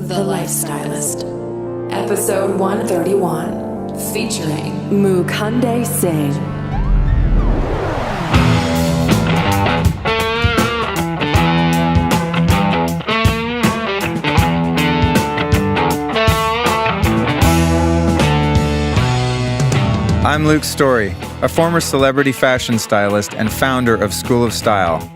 The Lifestylist, Episode 131, featuring Mukhunde Singh. I'm Luke Storey, a former celebrity fashion stylist and founder of School of Style.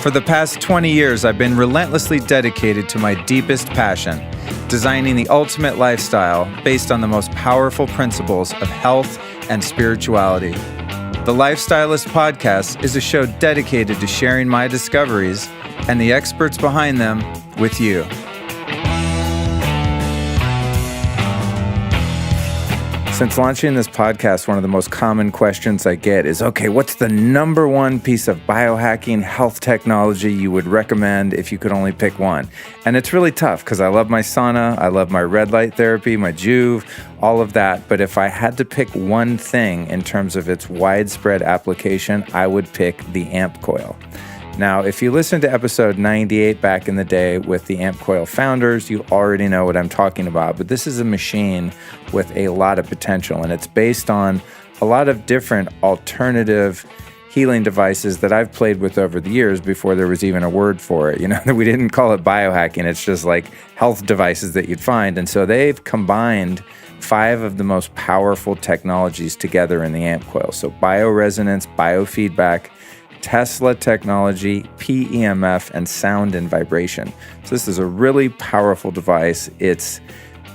For the past 20 years, I've been relentlessly dedicated to my deepest passion, designing the ultimate lifestyle based on the most powerful principles of health and spirituality. The Lifestylist Podcast is a show dedicated to sharing my discoveries and the experts behind them with you. Since launching this podcast, one of the most common questions I get is, okay, what's the number one piece of biohacking health technology you would recommend if you could only pick one? And it's really tough because I love my sauna, I love my red light therapy, my Juve, all of that. But if I had to pick one thing in terms of its widespread application, I would pick the AMP coil. Now, if you listen to episode 98 back in the day with the AMP Coil founders, you already know what I'm talking about. But this is a machine with a lot of potential, and it's based on a lot of different alternative healing devices that I've played with over the years before there was even a word for it. You know, we didn't call it biohacking. It's just like health devices that you'd find. And so they've combined 5 of the most powerful technologies together in the AMP Coil. So bioresonance, biofeedback, Tesla technology, PEMF, and sound and vibration. So this is a really powerful device. Its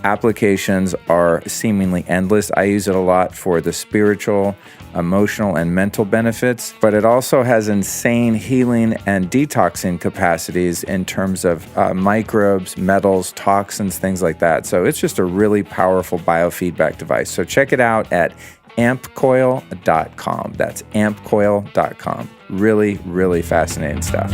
applications are seemingly endless. I use it a lot for the spiritual, emotional, and mental benefits, but it also has insane healing and detoxing capacities in terms of microbes, metals, toxins, things like that. So it's just a really powerful biofeedback device. So check it out at ampcoil.com. That's ampcoil.com. Really, really fascinating stuff.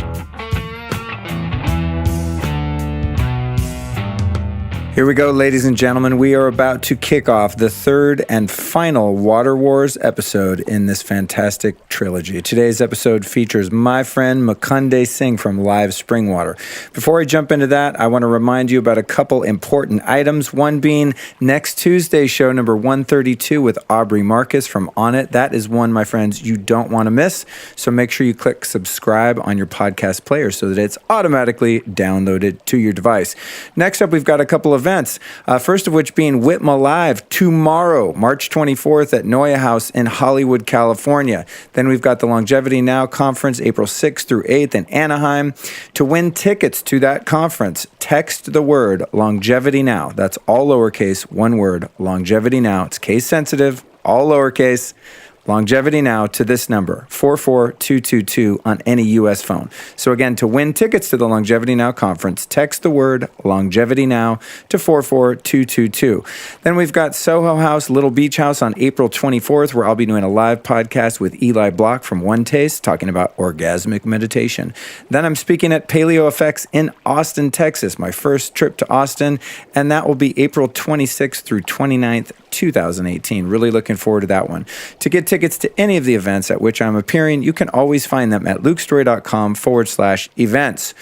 Here we go, ladies and gentlemen. We are about to kick off the third and final Water Wars episode in this fantastic trilogy. Today's episode features my friend Mukhunde Singh from Live Spring Water. Before I jump into that, I want to remind you about a couple important items. One being next Tuesday, show number 132 with Aubrey Marcus from On It. That is one, my friends, you don't want to miss. So make sure you click subscribe on your podcast player so that it's automatically downloaded to your device. Next up, we've got a couple of events. First of which being Whitma Live tomorrow, March 24th at Noya House in Hollywood, California. Then we've got the Longevity Now Conference, April 6th through 8th in Anaheim. To win tickets to that conference, text the word Longevity Now. That's all lowercase, one word, Longevity Now. It's case sensitive, all lowercase. Longevity Now to this number, 44222 on any U.S. phone. So again, to win tickets to the Longevity Now conference, text the word Longevity Now to 44222. Then we've got Soho House, Little Beach House on April 24th, where I'll be doing a live podcast with Eli Block from One Taste, talking about orgasmic meditation. Then I'm speaking at Paleo Effects in Austin, Texas, my first trip to Austin, and that will be April 26th through 29th, 2018. Really looking forward to that one. To get tickets to any of the events at which I'm appearing, you can always find them at lukestory.com/events.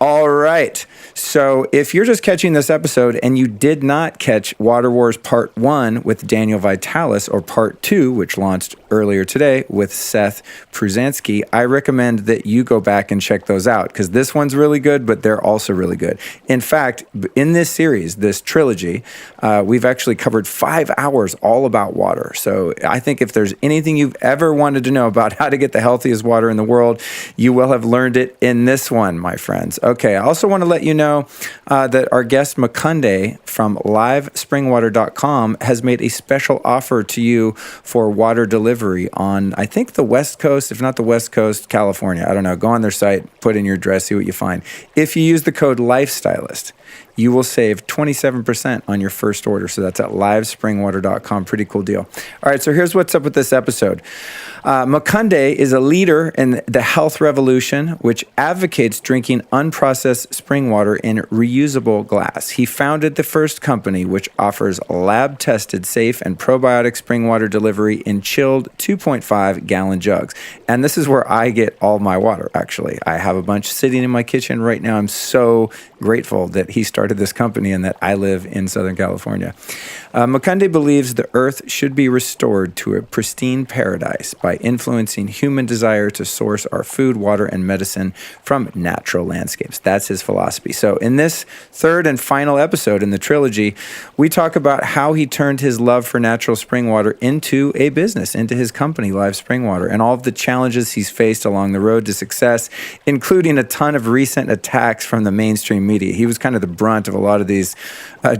All right. So if you're just catching this episode and you did not catch Water Wars Part 1 with Daniel Vitalis or Part 2, which launched earlier today with Seth Pruzansky, I recommend that you go back and check those out because this one's really good, but they're also really good. In fact, in this series, this trilogy, we've actually covered 5 hours all about water. So I think if there's anything you've ever wanted to know about how to get the healthiest water in the world, you will have learned it in this one, my friends. Okay, I also want to let you know that our guest Mukhunde from livespringwater.com has made a special offer to you for water delivery on, I think, the West Coast, if not the West Coast, California. I don't know. Go on their site, put in your address, see what you find. If you use the code LIFESTYLIST, you will save 27% on your first order. So that's at livespringwater.com. Pretty cool deal. All right, so here's what's up with this episode. Mukhunde is a leader in the health revolution, which advocates drinking unprocessed spring water in reusable glass. He founded the first company which offers lab-tested, safe, and probiotic spring water delivery in chilled 2.5-gallon jugs. And this is where I get all my water, actually. I have a bunch sitting in my kitchen right now. I'm so grateful that he started this company and that I live in Southern California. Mukhunde believes the earth should be restored to a pristine paradise by influencing human desire to source our food, water, and medicine from natural landscapes. That's his philosophy. So in this third and final episode in the trilogy, we talk about how he turned his love for natural spring water into a business, into his company, Live Spring Water, and all of the challenges he's faced along the road to success, including a ton of recent attacks from the mainstream media. He was kind of the brunt of a lot of these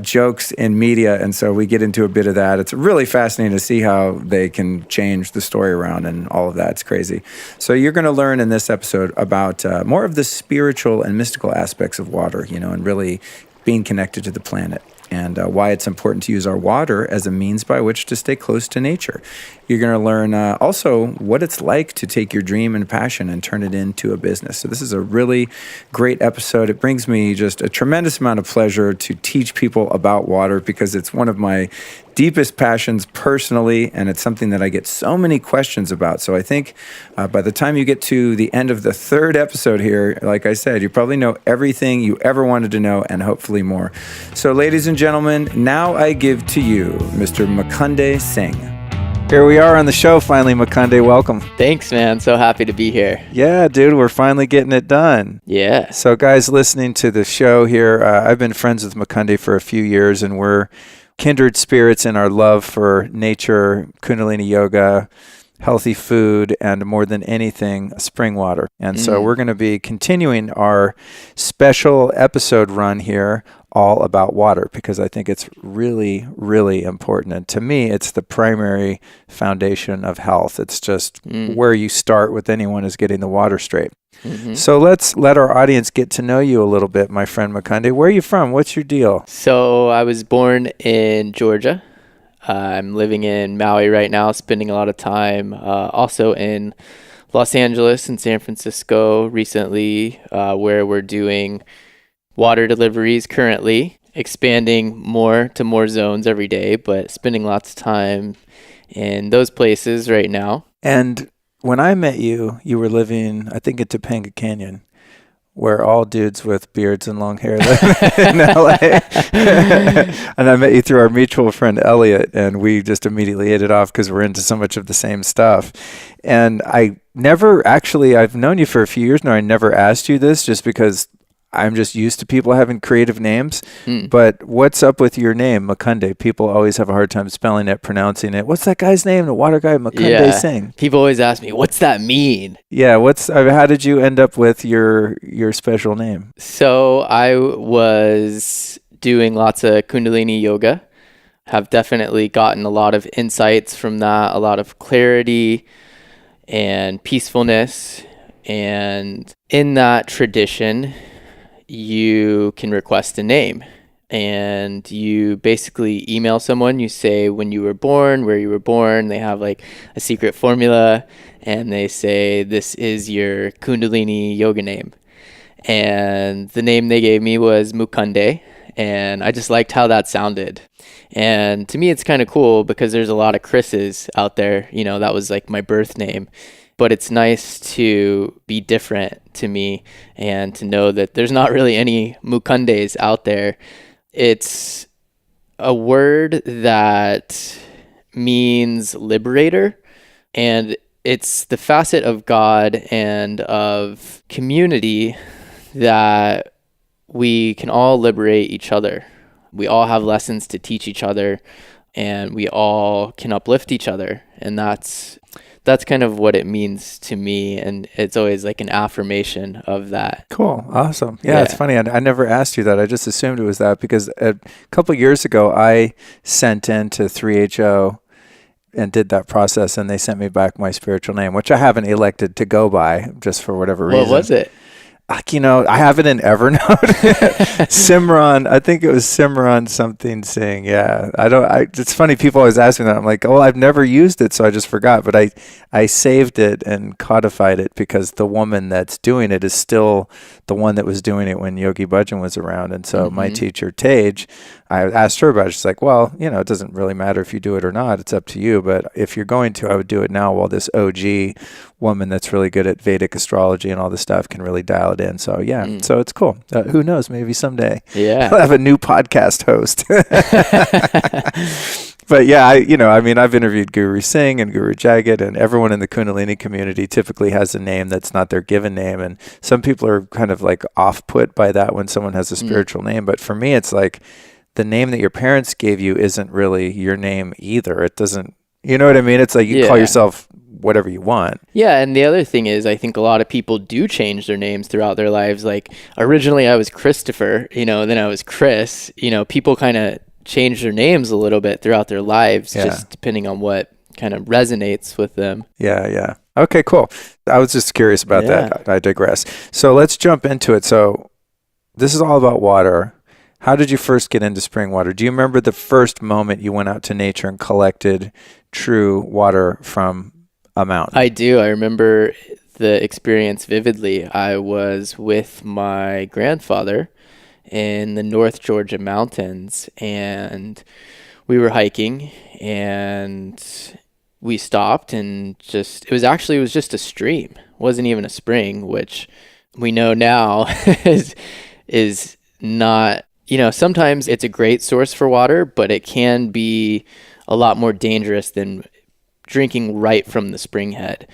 jokes in media, and so we get into a bit of that. It's really fascinating to see how they can change the story around and all of that. It's crazy. So you're going to learn in this episode about more of the spiritual and mystical aspects of water, and really being connected to the planet, and why it's important to use our water as a means by which to stay close to nature. You're going to learn also what it's like to take your dream and passion and turn it into a business. So this is a really great episode. It brings me just a tremendous amount of pleasure to teach people about water because it's one of my deepest passions personally, and it's something that I get so many questions about. So I think by the time you get to the end of the third episode here, like I said, you probably know everything you ever wanted to know and hopefully more. So ladies and gentlemen, now I give to you Mr. Mukhunde Singh. Here we are on the show finally, Mukhunde. Welcome. Thanks, man. So happy to be here. Yeah, dude, we're finally getting it done. Yeah. So guys listening to the show here, I've been friends with Mukhunde for a few years, and we're kindred spirits in our love for nature, Kundalini yoga, healthy food, and more than anything, spring water. And so we're going to be continuing our special episode run here all about water because I think it's really, really important. And to me, it's the primary foundation of health. It's just where you start with anyone is getting the water straight. So let's let our audience get to know you a little bit, my friend Mukhunde. Where are you from? What's your deal? So I was born in Georgia. I'm living in Maui right now, spending a lot of time also in Los Angeles and San Francisco recently, where we're doing water deliveries currently, expanding more to more zones every day, but spending lots of time in those places right now. And when I met you, you were living, I think, in Topanga Canyon, where all dudes with beards and long hair live in LA. And I met you through our mutual friend Elliot, and we just immediately hit it off because we're into so much of the same stuff. And I've known you for a few years now. I never asked you this just because I'm just used to people having creative names. But what's up with your name, Mukhunde? People always have a hard time spelling it, pronouncing it. What's that guy's name? The water guy, Mukhunde Singh. People always ask me, what's that mean? Yeah, how did you end up with your special name? So I was doing lots of Kundalini yoga. Have definitely gotten a lot of insights from that, a lot of clarity and peacefulness. And in that tradition, you can request a name, and you basically email someone. You say when you were born, where you were born. They have like a secret formula, and they say this is your Kundalini yoga name. And the name they gave me was Mukhunde, and I just liked how that sounded. And to me, it's kind of cool because there's a lot of Chris's out there. That was like my birth name. But it's nice to be different to me and to know that there's not really any Mukhundes out there. It's a word that means liberator, and it's the facet of God and of community that we can all liberate each other. We all have lessons to teach each other, and we all can uplift each other. And that's kind of what it means to me, and it's always like an affirmation of that. Cool. Awesome. Yeah. It's funny. I never asked you that. I just assumed it was that because a couple of years ago, I sent in to 3HO and did that process, and they sent me back my spiritual name, which I haven't elected to go by just for whatever reason. What was it? Like, I have it in Evernote. Simran, I think it was Simran something saying, yeah. It's funny, people always ask me that. I'm like, oh, I've never used it, so I just forgot. But I saved it and codified it because the woman that's doing it is still the one that was doing it when Yogi Bhajan was around. And so my teacher, Tej, I asked her about it. She's like, well, it doesn't really matter if you do it or not. It's up to you. But if you're going to, I would do it now while this OG woman that's really good at Vedic astrology and all this stuff can really dial it in. So, yeah. So it's cool. Who knows? Maybe someday I'll have a new podcast host. But yeah, I've interviewed Guru Singh and Guru Jagat, and everyone in the Kundalini community typically has a name that's not their given name. And some people are kind of like off-put by that when someone has a spiritual name. But for me, it's like the name that your parents gave you isn't really your name either. It doesn't, you know what I mean? It's like you call yourself whatever you want. Yeah, and the other thing is I think a lot of people do change their names throughout their lives. Like originally I was Christopher, then I was Chris. People kind of change their names a little bit throughout their lives, just depending on what kind of resonates with them. Yeah. Okay, cool. I was just curious about that. I digress. So let's jump into it. So this is all about water. How did you first get into spring water? Do you remember the first moment you went out to nature and collected true water from a mountain? I do. I remember the experience vividly. I was with my grandfather in the North Georgia mountains, and we were hiking, and we stopped, and it was just a stream. It wasn't even a spring, which we know now is not, sometimes it's a great source for water, but it can be a lot more dangerous than drinking right from the spring head.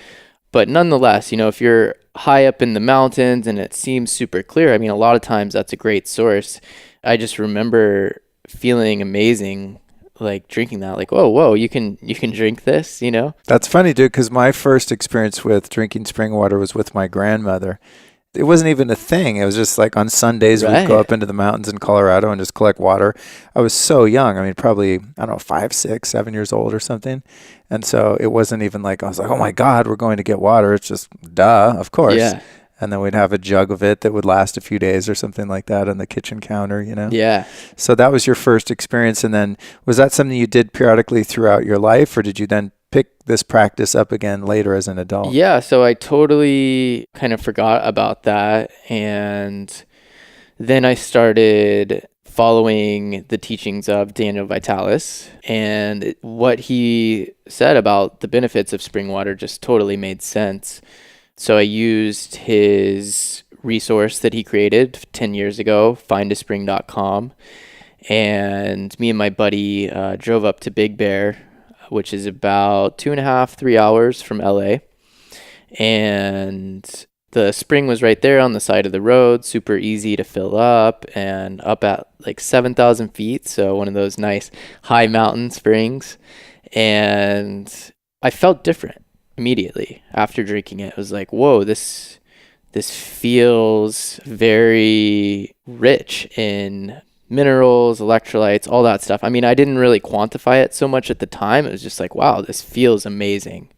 But nonetheless, if you're high up in the mountains and it seems super clear, a lot of times that's a great source. I just remember feeling amazing, like drinking that, like, whoa, you can drink this, That's funny, dude, because my first experience with drinking spring water was with my grandmother. It wasn't even a thing. It was just like on Sundays we'd go up into the mountains in Colorado and just collect water. I was so young. Probably, 5, 6, 7 years old or something. And so it wasn't even like, I was like, oh my God, we're going to get water. It's just, duh, of course. Yeah. And then we'd have a jug of it that would last a few days or something like that on the kitchen counter, Yeah. So that was your first experience. And then was that something you did periodically throughout your life, or did you then pick this practice up again later as an adult? Yeah, so I totally kind of forgot about that. And then I started following the teachings of Daniel Vitalis, and what he said about the benefits of spring water just totally made sense. So I used his resource that he created 10 years ago, findaspring.com. And me and my buddy drove up to Big Bear, which is about 2.5, 3 hours from LA. And the spring was right there on the side of the road, super easy to fill up, and up at like 7,000 feet. So one of those nice high mountain springs. And I felt different immediately after drinking it. It was like, whoa, this feels very rich in minerals, electrolytes, all that stuff. I didn't really quantify it so much at the time. It was just like, wow, this feels amazing.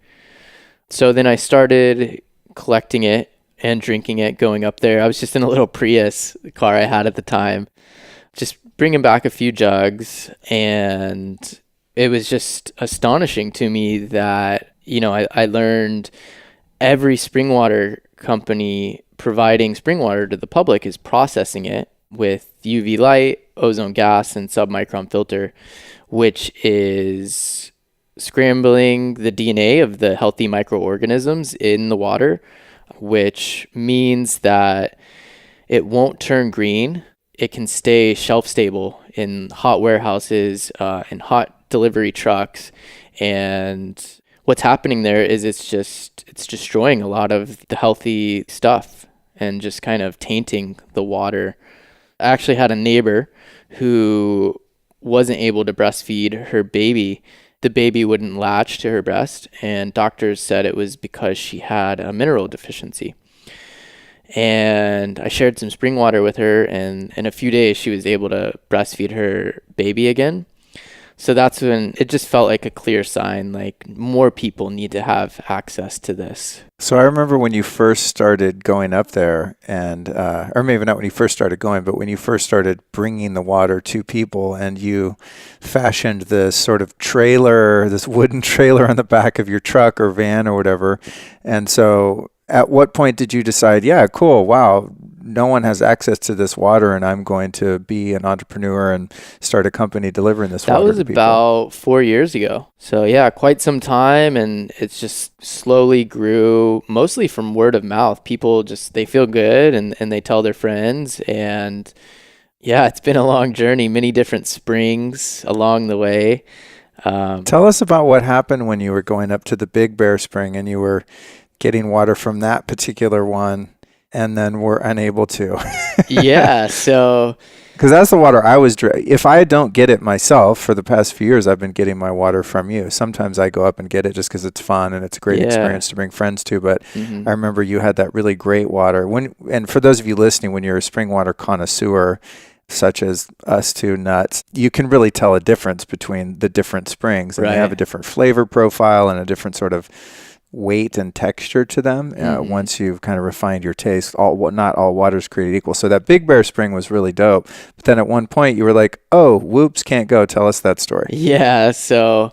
So then I started collecting it and drinking it, going up there. I was just in a little Prius car I had at the time, just bringing back a few jugs. And it was just astonishing to me that, I learned every spring water company providing spring water to the public is processing it with UV light, ozone gas, and submicron filter, which is scrambling the DNA of the healthy microorganisms in the water, which means that it won't turn green. It can stay shelf stable in hot warehouses, in hot delivery trucks. And what's happening there is it's destroying a lot of the healthy stuff and just kind of tainting the water. I actually had a neighbor who wasn't able to breastfeed her baby. The baby wouldn't latch to her breast, and doctors said it was because she had a mineral deficiency. And I shared some spring water with her, and in a few days she was able to breastfeed her baby again. So that's when it just felt like a clear sign, like more people need to have access to this. So I remember when you first started going up there and, or maybe not when you first started going, but when you first started bringing the water to people and you fashioned this sort of trailer, this wooden trailer on the back of your truck or van or whatever. And so at what point did you decide, yeah, cool, wow, no one has access to this water and I'm going to be an entrepreneur and start a company delivering this water to people? That was about 4 years ago. So yeah, quite some time, and it's just slowly grew, mostly from word of mouth. People just, they feel good and they tell their friends, and yeah, it's been a long journey, many different springs along the way. Tell us about what happened when you were going up to the Big Bear Spring and you were getting water from that particular one and then were unable to. Yeah, so... Because that's the water I was if I don't get it myself, for the past few years, I've been getting my water from you. Sometimes I go up and get it just because it's fun and it's a great experience to bring friends to. But I remember you had that really great water. And for those of you listening, when you're a spring water connoisseur, such as us two nuts, you can really tell a difference between the different springs. And they have a different flavor profile and a different sort of weight and texture to them once you've kind of refined your taste. Not all water's created equal. So that Big Bear Spring was really dope. But then at one point you were like, oh, whoops, can't go. Tell us that story. Yeah, so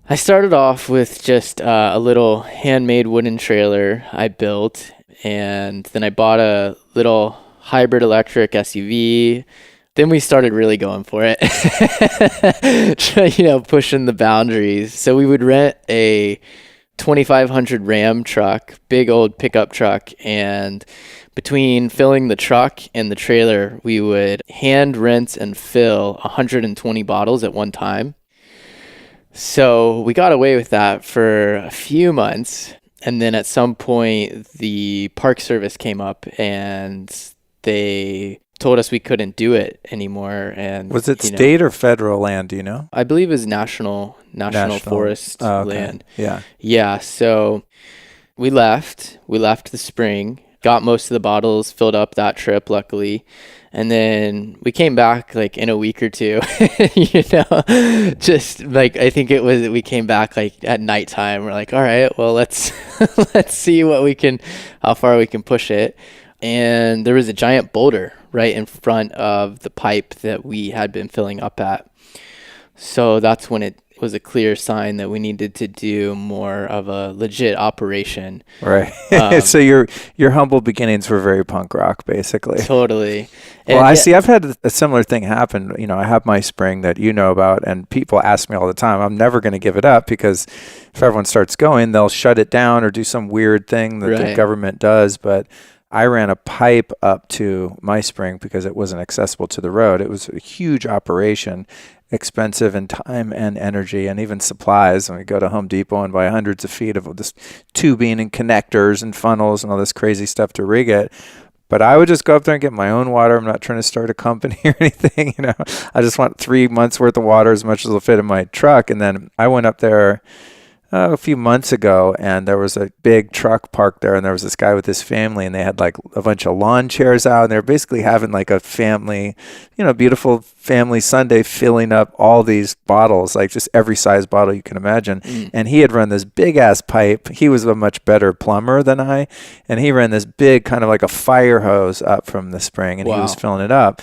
I started off with just a little handmade wooden trailer I built, and then I bought a little hybrid electric SUV. Then we started really going for it, pushing the boundaries. So we would rent a 2500 Ram truck, big old pickup truck, and between filling the truck and the trailer, we would hand rinse and fill 120 bottles at one time. So we got away with that for a few months, and then at some point the Park Service came up and they told us we couldn't do it anymore. And was it state or federal land, do you know? I believe it was national forest land. Yeah, so we left the spring, got most of the bottles filled up that trip, luckily, and then we came back like in a week or two. Just like, I think we came back like at nighttime. We're like, all right, well, let's see how far we can push it. And there was a giant boulder right in front of the pipe that we had been filling up at. So that's when it was a clear sign that we needed to do more of a legit operation. Right. So your humble beginnings were very punk rock, basically. Totally. Well, I've had a similar thing happen. I have my spring that you know about, and people ask me all the time. I'm never going to give it up because if everyone starts going, they'll shut it down or do some weird thing that the government does. But I ran a pipe up to my spring because it wasn't accessible to the road. It was a huge operation, expensive in time and energy and even supplies. And we go to Home Depot and buy hundreds of feet of this tubing and connectors and funnels and all this crazy stuff to rig it. But I would just go up there and get my own water. I'm not trying to start a company or anything. I just want 3 months worth of water, as much as will fit in my truck. And then I went up there a few months ago, and there was a big truck parked there, and there was this guy with his family, and they had like a bunch of lawn chairs out, and they were basically having like a family, beautiful family Sunday, filling up all these bottles, like just every size bottle you can imagine. And he had run this big ass pipe. He was a much better plumber than I, and he ran this big kind of like a fire hose up from the spring, and he was filling it up.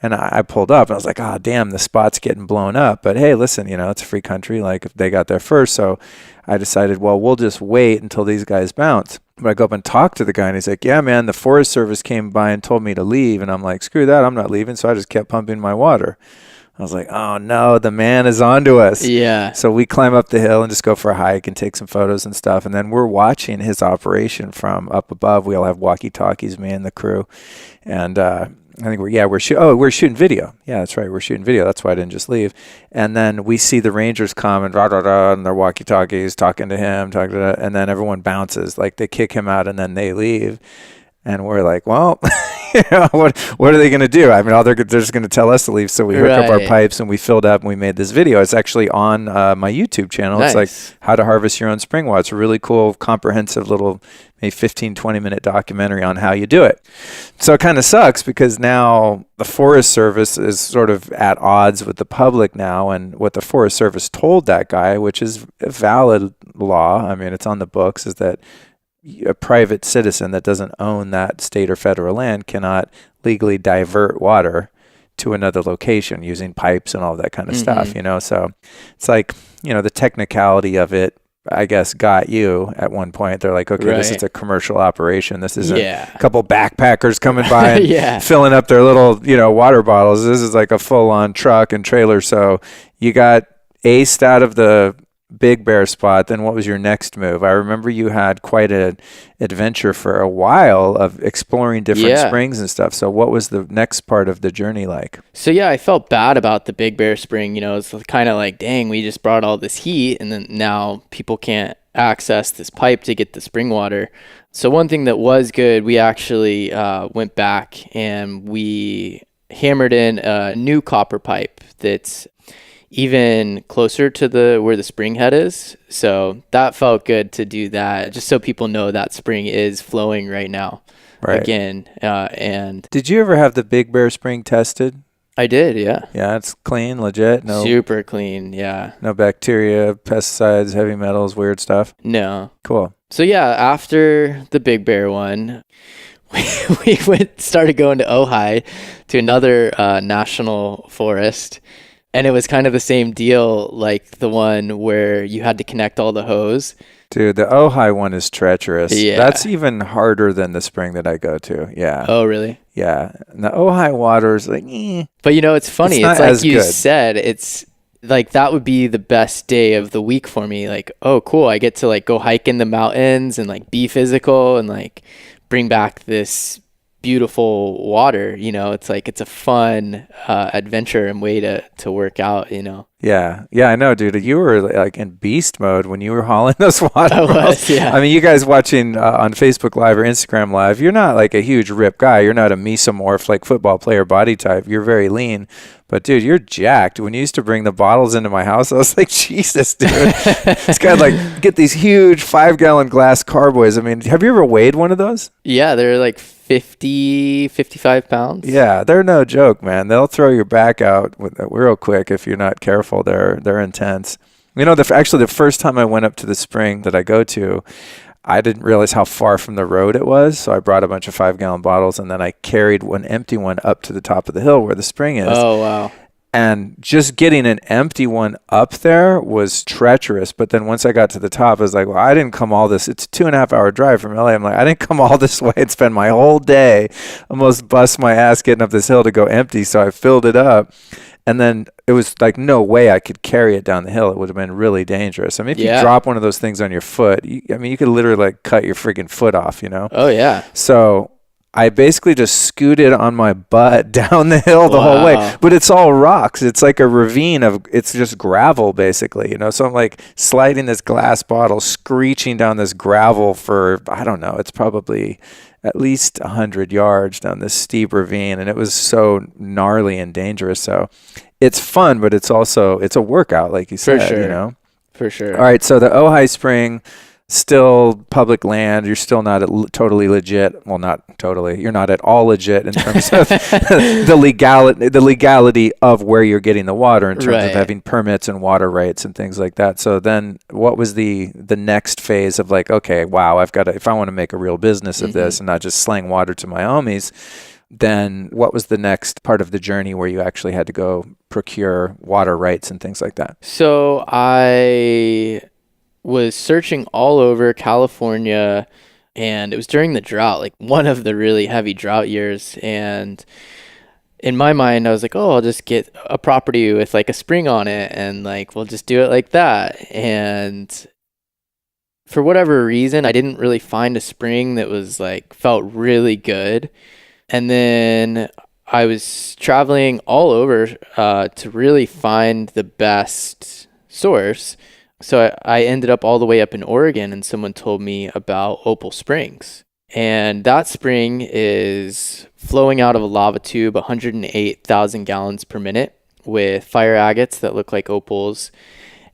And I pulled up and I was like, oh, damn, the spot's getting blown up. But hey, listen, it's a free country. Like, if they got there first. So I decided, well, we'll just wait until these guys bounce. But I go up and talk to the guy and he's like, yeah, man, the Forest Service came by and told me to leave. And I'm like, screw that, I'm not leaving. So I just kept pumping my water. I was like, oh no, the man is onto us. Yeah. So we climb up the hill and just go for a hike and take some photos and stuff. And then we're watching his operation from up above. We all have walkie-talkies, me and the crew. And I think we're shooting video. Yeah, that's right. We're shooting video. That's why I didn't just leave. And then we see the Rangers come and and their walkie-talkies talking to him, and then everyone bounces. Like, they kick him out and then they leave. And we're like, well, What are they going to do? I mean, they're just going to tell us to leave. So we hook up our Right. pipes and we filled up and we made this video. It's actually on my YouTube channel. Nice. It's like how to harvest your own spring water. It's a really cool, comprehensive little maybe 15, 20-minute documentary on how you do it. So it kind of sucks because now the Forest Service is sort of at odds with the public now. And what the Forest Service told that guy, which is a valid law, I mean, it's on the books, is that a private citizen that doesn't own that state or federal land cannot legally divert water to another location using pipes and all that kind of stuff, So it's like, the technicality of it, I guess, got you at one point. They're like, okay, this is a commercial operation. This isn't a couple backpackers coming by and filling up their little, water bottles. This is like a full-on truck and trailer. So you got aced out of the Big Bear spot. Then what was your next move? I remember you had quite an adventure for a while of exploring different springs and stuff. So what was the next part of the journey like? So I felt bad about the Big Bear spring. It's kind of like, dang, we just brought all this heat and then now people can't access this pipe to get the spring water. So one thing that was good, we actually went back and we hammered in a new copper pipe that's even closer to where the spring head is. So that felt good to do that, just so people know that spring is flowing right now. Right. Again. And did you ever have the Big Bear spring tested? I did, yeah. Yeah, it's clean, legit. No, super clean, yeah. No bacteria, pesticides, heavy metals, weird stuff. No. Cool. So after the Big Bear one, we started going to Ojai, to another national forest. And it was kind of the same deal, like the one where you had to connect all the hose. Dude, the Ojai one is treacherous. Yeah. That's even harder than the spring that I go to. Yeah. Oh, really? Yeah. And the Ojai water is like, But it's funny. It's like you good. said, it's like that would be the best day of the week for me. Like, oh, cool. I get to like go hike in the mountains and like be physical and like bring back this beautiful water. It's like it's a fun adventure and way to work out. Yeah, I know, dude. You were like in beast mode when you were hauling those water I bottles. was, yeah. I mean, you guys watching on Facebook Live or Instagram Live, you're not like a huge rip guy. You're not a mesomorph like football player body type. You're very lean. But dude, you're jacked. When you used to bring the bottles into my house, I was like, Jesus, dude. This guy like get these huge 5-gallon glass carboys. I mean, have you ever weighed one of those? Yeah, they're like 50, 55 pounds. Yeah, they're no joke, man. They'll throw your back out real quick if you're not careful. They're intense. Actually, the first time I went up to the spring that I go to, I didn't realize how far from the road it was. So I brought a bunch of 5-gallon bottles and then I carried one empty one up to the top of the hill where the spring is. Oh, wow. And just getting an empty one up there was treacherous. But then once I got to the top, I was like, well, I didn't come all this. It's a 2.5-hour drive from LA. I'm like, I didn't come all this way and spend my whole day, almost bust my ass getting up this hill to go empty. So I filled it up. And then it was like no way I could carry it down the hill. It would have been really dangerous. I mean, if you drop one of those things on your foot, you could literally like cut your freaking foot off, Oh, yeah. So I basically just scooted on my butt down the hill the whole way. But it's all rocks. It's like a ravine it's just gravel, basically, So I'm like sliding this glass bottle, screeching down this gravel for, I don't know, it's probably at least 100 yards down this steep ravine, and it was so gnarly and dangerous. So it's fun, but it's a workout, like you said, For sure. For sure. All right, so the Ojai Spring, still public land. You're still not totally legit. Well, not totally. You're not at all legit in terms of the legality of where you're getting the water in terms of having permits and water rights and things like that. So then what was the next phase of like, okay, wow, if I want to make a real business of this and not just slang water to my homies, then what was the next part of the journey where you actually had to go procure water rights and things like that? So I was searching all over California, and it was during the drought, like one of the really heavy drought years. And in my mind, I was like, oh, I'll just get a property with like a spring on it and like we'll just do it like that. And for whatever reason, I didn't really find a spring that was like felt really good. And then I was traveling all over to really find the best source. So I ended up all the way up in Oregon, and someone told me about Opal Springs. And that spring is flowing out of a lava tube, 108,000 gallons per minute, with fire agates that look like opals.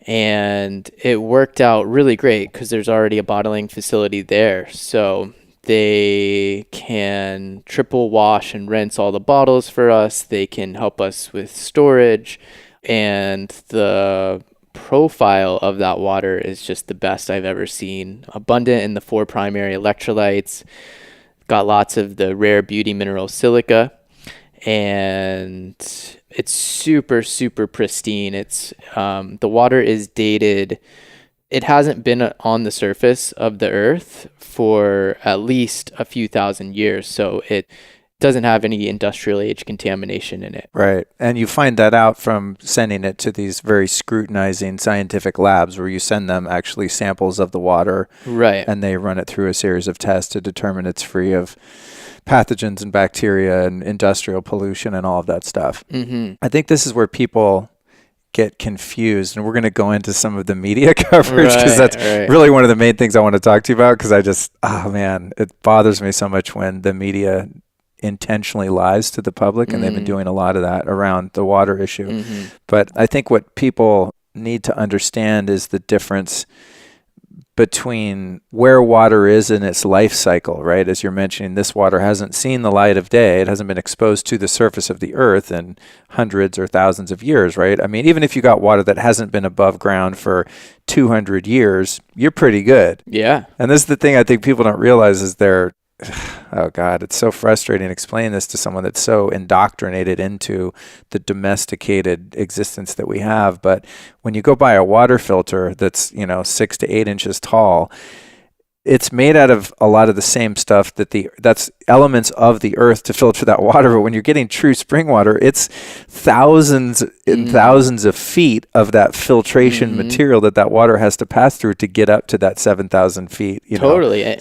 And it worked out really great because there's already a bottling facility there. So they can triple wash and rinse all the bottles for us. They can help us with storage. And the profile of that water is just the best I've ever seen. Abundant in the 4 primary electrolytes. Got lots of the rare beauty mineral silica. And it's super, super pristine. It's the water is dated. It hasn't been on the surface of the earth for at least a few thousand years. So it doesn't have any industrial age contamination in it. Right. And you find that out from sending it to these very scrutinizing scientific labs where you send them actually samples of the water. Right. And they run it through a series of tests to determine it's free of pathogens and bacteria and industrial pollution and all of that stuff. Mm-hmm. I think this is where people get confused, and we're going to go into some of the media coverage because that's really one of the main things I want to talk to you about, because it bothers me so much when the media intentionally lies to the public, and they've been doing a lot of that around the water issue. Mm-hmm. But I think what people need to understand is the difference between where water is in its life cycle, right? As you're mentioning, this water hasn't seen the light of day. It hasn't been exposed to the surface of the earth in hundreds or thousands of years, right? I mean, even if you got water that hasn't been above ground for 200 years, you're pretty good. Yeah. And this is the thing I think people don't realize is oh God, it's so frustrating explaining this to someone that's so indoctrinated into the domesticated existence that we have. But when you go buy a water filter that's, 6 to 8 inches tall, it's made out of a lot of the same stuff that's elements of the earth to filter that water. But when you're getting true spring water, it's thousands and thousands of feet of that filtration material that water has to pass through to get up to that 7,000 feet,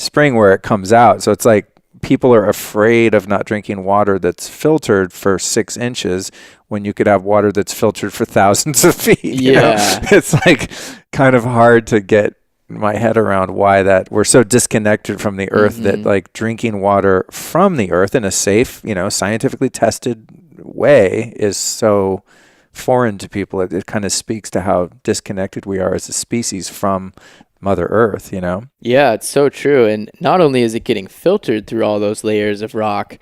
spring where it comes out. So it's like people are afraid of not drinking water that's filtered for 6 inches when you could have water that's filtered for thousands of feet. It's like kind of hard to get my head around why that we're so disconnected from the earth that like drinking water from the earth in a safe, scientifically tested way is so foreign to people. It kind of speaks to how disconnected we are as a species from Mother Earth, Yeah, it's so true. And not only is it getting filtered through all those layers of rock,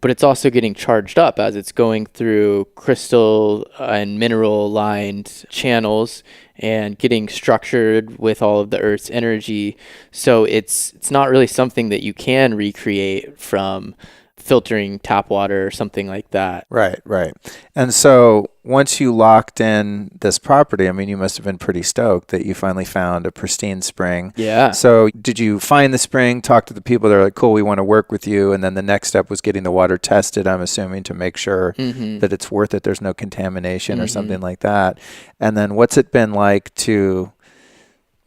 but it's also getting charged up as it's going through crystal and mineral lined channels and getting structured with all of the Earth's energy. So it's not really something that you can recreate from filtering tap water or something like that. Right. And so once you locked in this property, I mean, you must have been pretty stoked that you finally found a pristine spring. Yeah. So did you find the spring, talk to the people that are like, cool, we want to work with you, and then the next step was getting the water tested, I'm assuming, to make sure that it's worth it, there's no contamination or something like that. And then what's it been like to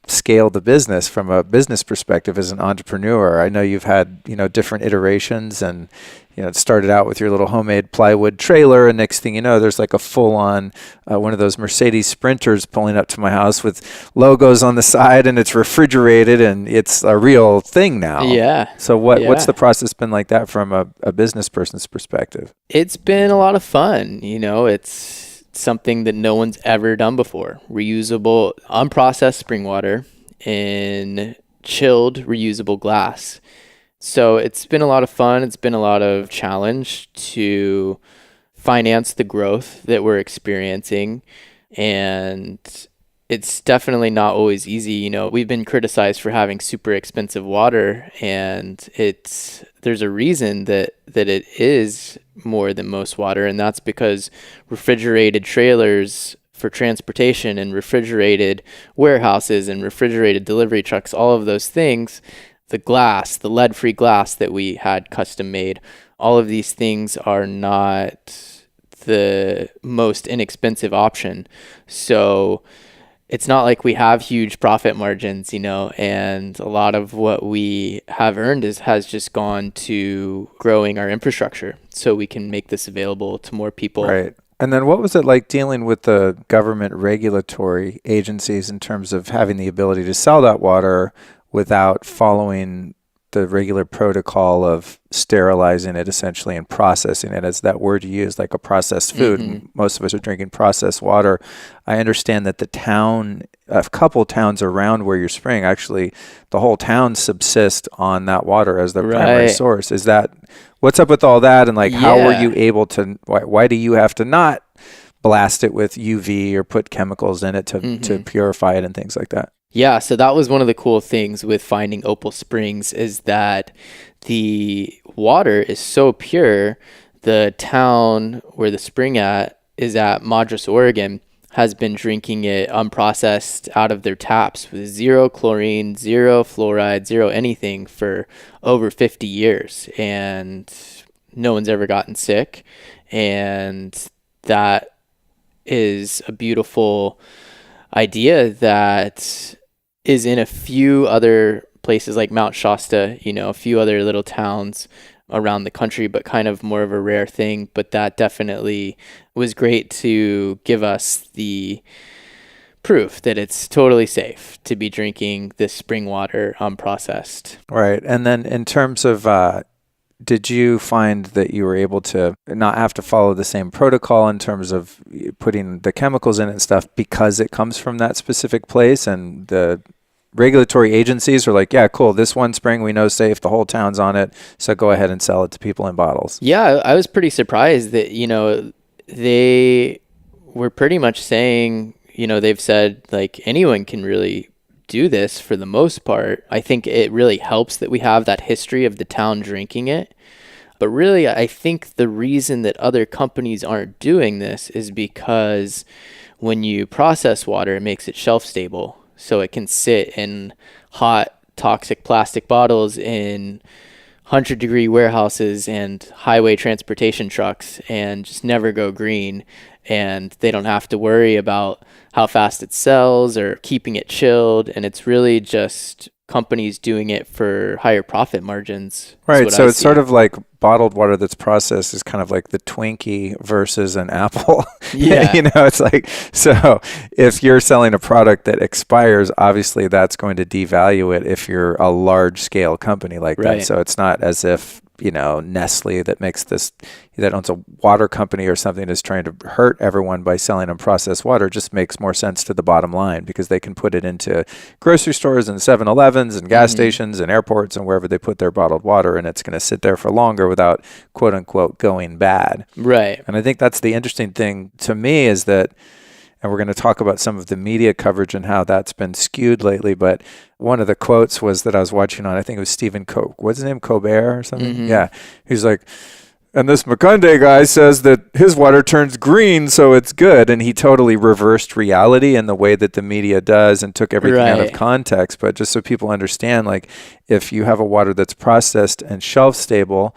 scale the business from a business perspective as an entrepreneur? I know you've had, different iterations, and, it started out with your little homemade plywood trailer, and next thing you know, there's like a full-on one of those Mercedes Sprinters pulling up to my house with logos on the side, and it's refrigerated, and it's a real thing now. Yeah. So what's the process been like that from a business person's perspective? It's been a lot of fun. It's something that no one's ever done before. Reusable, unprocessed spring water in chilled, reusable glass. So it's been a lot of fun. It's been a lot of challenge to finance the growth that we're experiencing. And it's definitely not always easy. We've been criticized for having super expensive water, and there's a reason that it is more than most water, and that's because refrigerated trailers for transportation and refrigerated warehouses and refrigerated delivery trucks, all of those things, the lead-free glass that we had custom made, all of these things are not the most inexpensive option. So it's not like we have huge profit margins, and a lot of what we have earned has just gone to growing our infrastructure so we can make this available to more people. Right. And then what was it like dealing with the government regulatory agencies in terms of having the ability to sell that water without following the regular protocol of sterilizing it essentially and processing it, as that word you use, like a processed food. And most of us are drinking processed water. I understand that a couple towns around where you're spraying, actually, the whole town subsist on that water as their primary source. What's up with all that? And like, how were you able to, why do you have to not blast it with UV or put chemicals in it to purify it and things like that? Yeah, so that was one of the cool things with finding Opal Springs, is that the water is so pure. The town where the spring is at Madras, Oregon, has been drinking it unprocessed out of their taps with zero chlorine, zero fluoride, zero anything for over 50 years. And no one's ever gotten sick. And that is a beautiful idea that is in a few other places like Mount Shasta, a few other little towns around the country, but kind of more of a rare thing. But that definitely was great to give us the proof that it's totally safe to be drinking this spring water unprocessed. Right. And then in terms of, did you find that you were able to not have to follow the same protocol in terms of putting the chemicals in it and stuff because it comes from that specific place, and the regulatory agencies are like, yeah, cool, this one spring we know safe, the whole town's on it, so go ahead and sell it to people in bottles? Yeah, I was pretty surprised that, they were pretty much saying, they've said like anyone can really do this for the most part. I think it really helps that we have that history of the town drinking it. But really, I think the reason that other companies aren't doing this is because when you process water, it makes it shelf stable. So it can sit in hot, toxic plastic bottles in 100-degree warehouses and highway transportation trucks and just never go green. And they don't have to worry about how fast it sells or keeping it chilled. And it's really just companies doing it for higher profit margins. Right. So it's sort of like bottled water that's processed is kind of like the Twinkie versus an Apple. Yeah. It's like, so if you're selling a product that expires, obviously that's going to devalue it if you're a large scale company like that. So it's not as if, Nestle that owns a water company or something is trying to hurt everyone by selling unprocessed water. It just makes more sense to the bottom line because they can put it into grocery stores and 7-Elevens and gas stations and airports and wherever they put their bottled water, and it's going to sit there for longer without quote unquote going bad. Right. And I think that's the interesting thing to me is that, and we're going to talk about some of the media coverage and how that's been skewed lately. But one of the quotes was that I was watching on, I think it was Stephen what's his name? Colbert or something? Yeah. He's like, and this Mukhunde guy says that his water turns green, so it's good. And he totally reversed reality in the way that the media does and took everything out of context. But just so people understand, like if you have a water that's processed and shelf stable,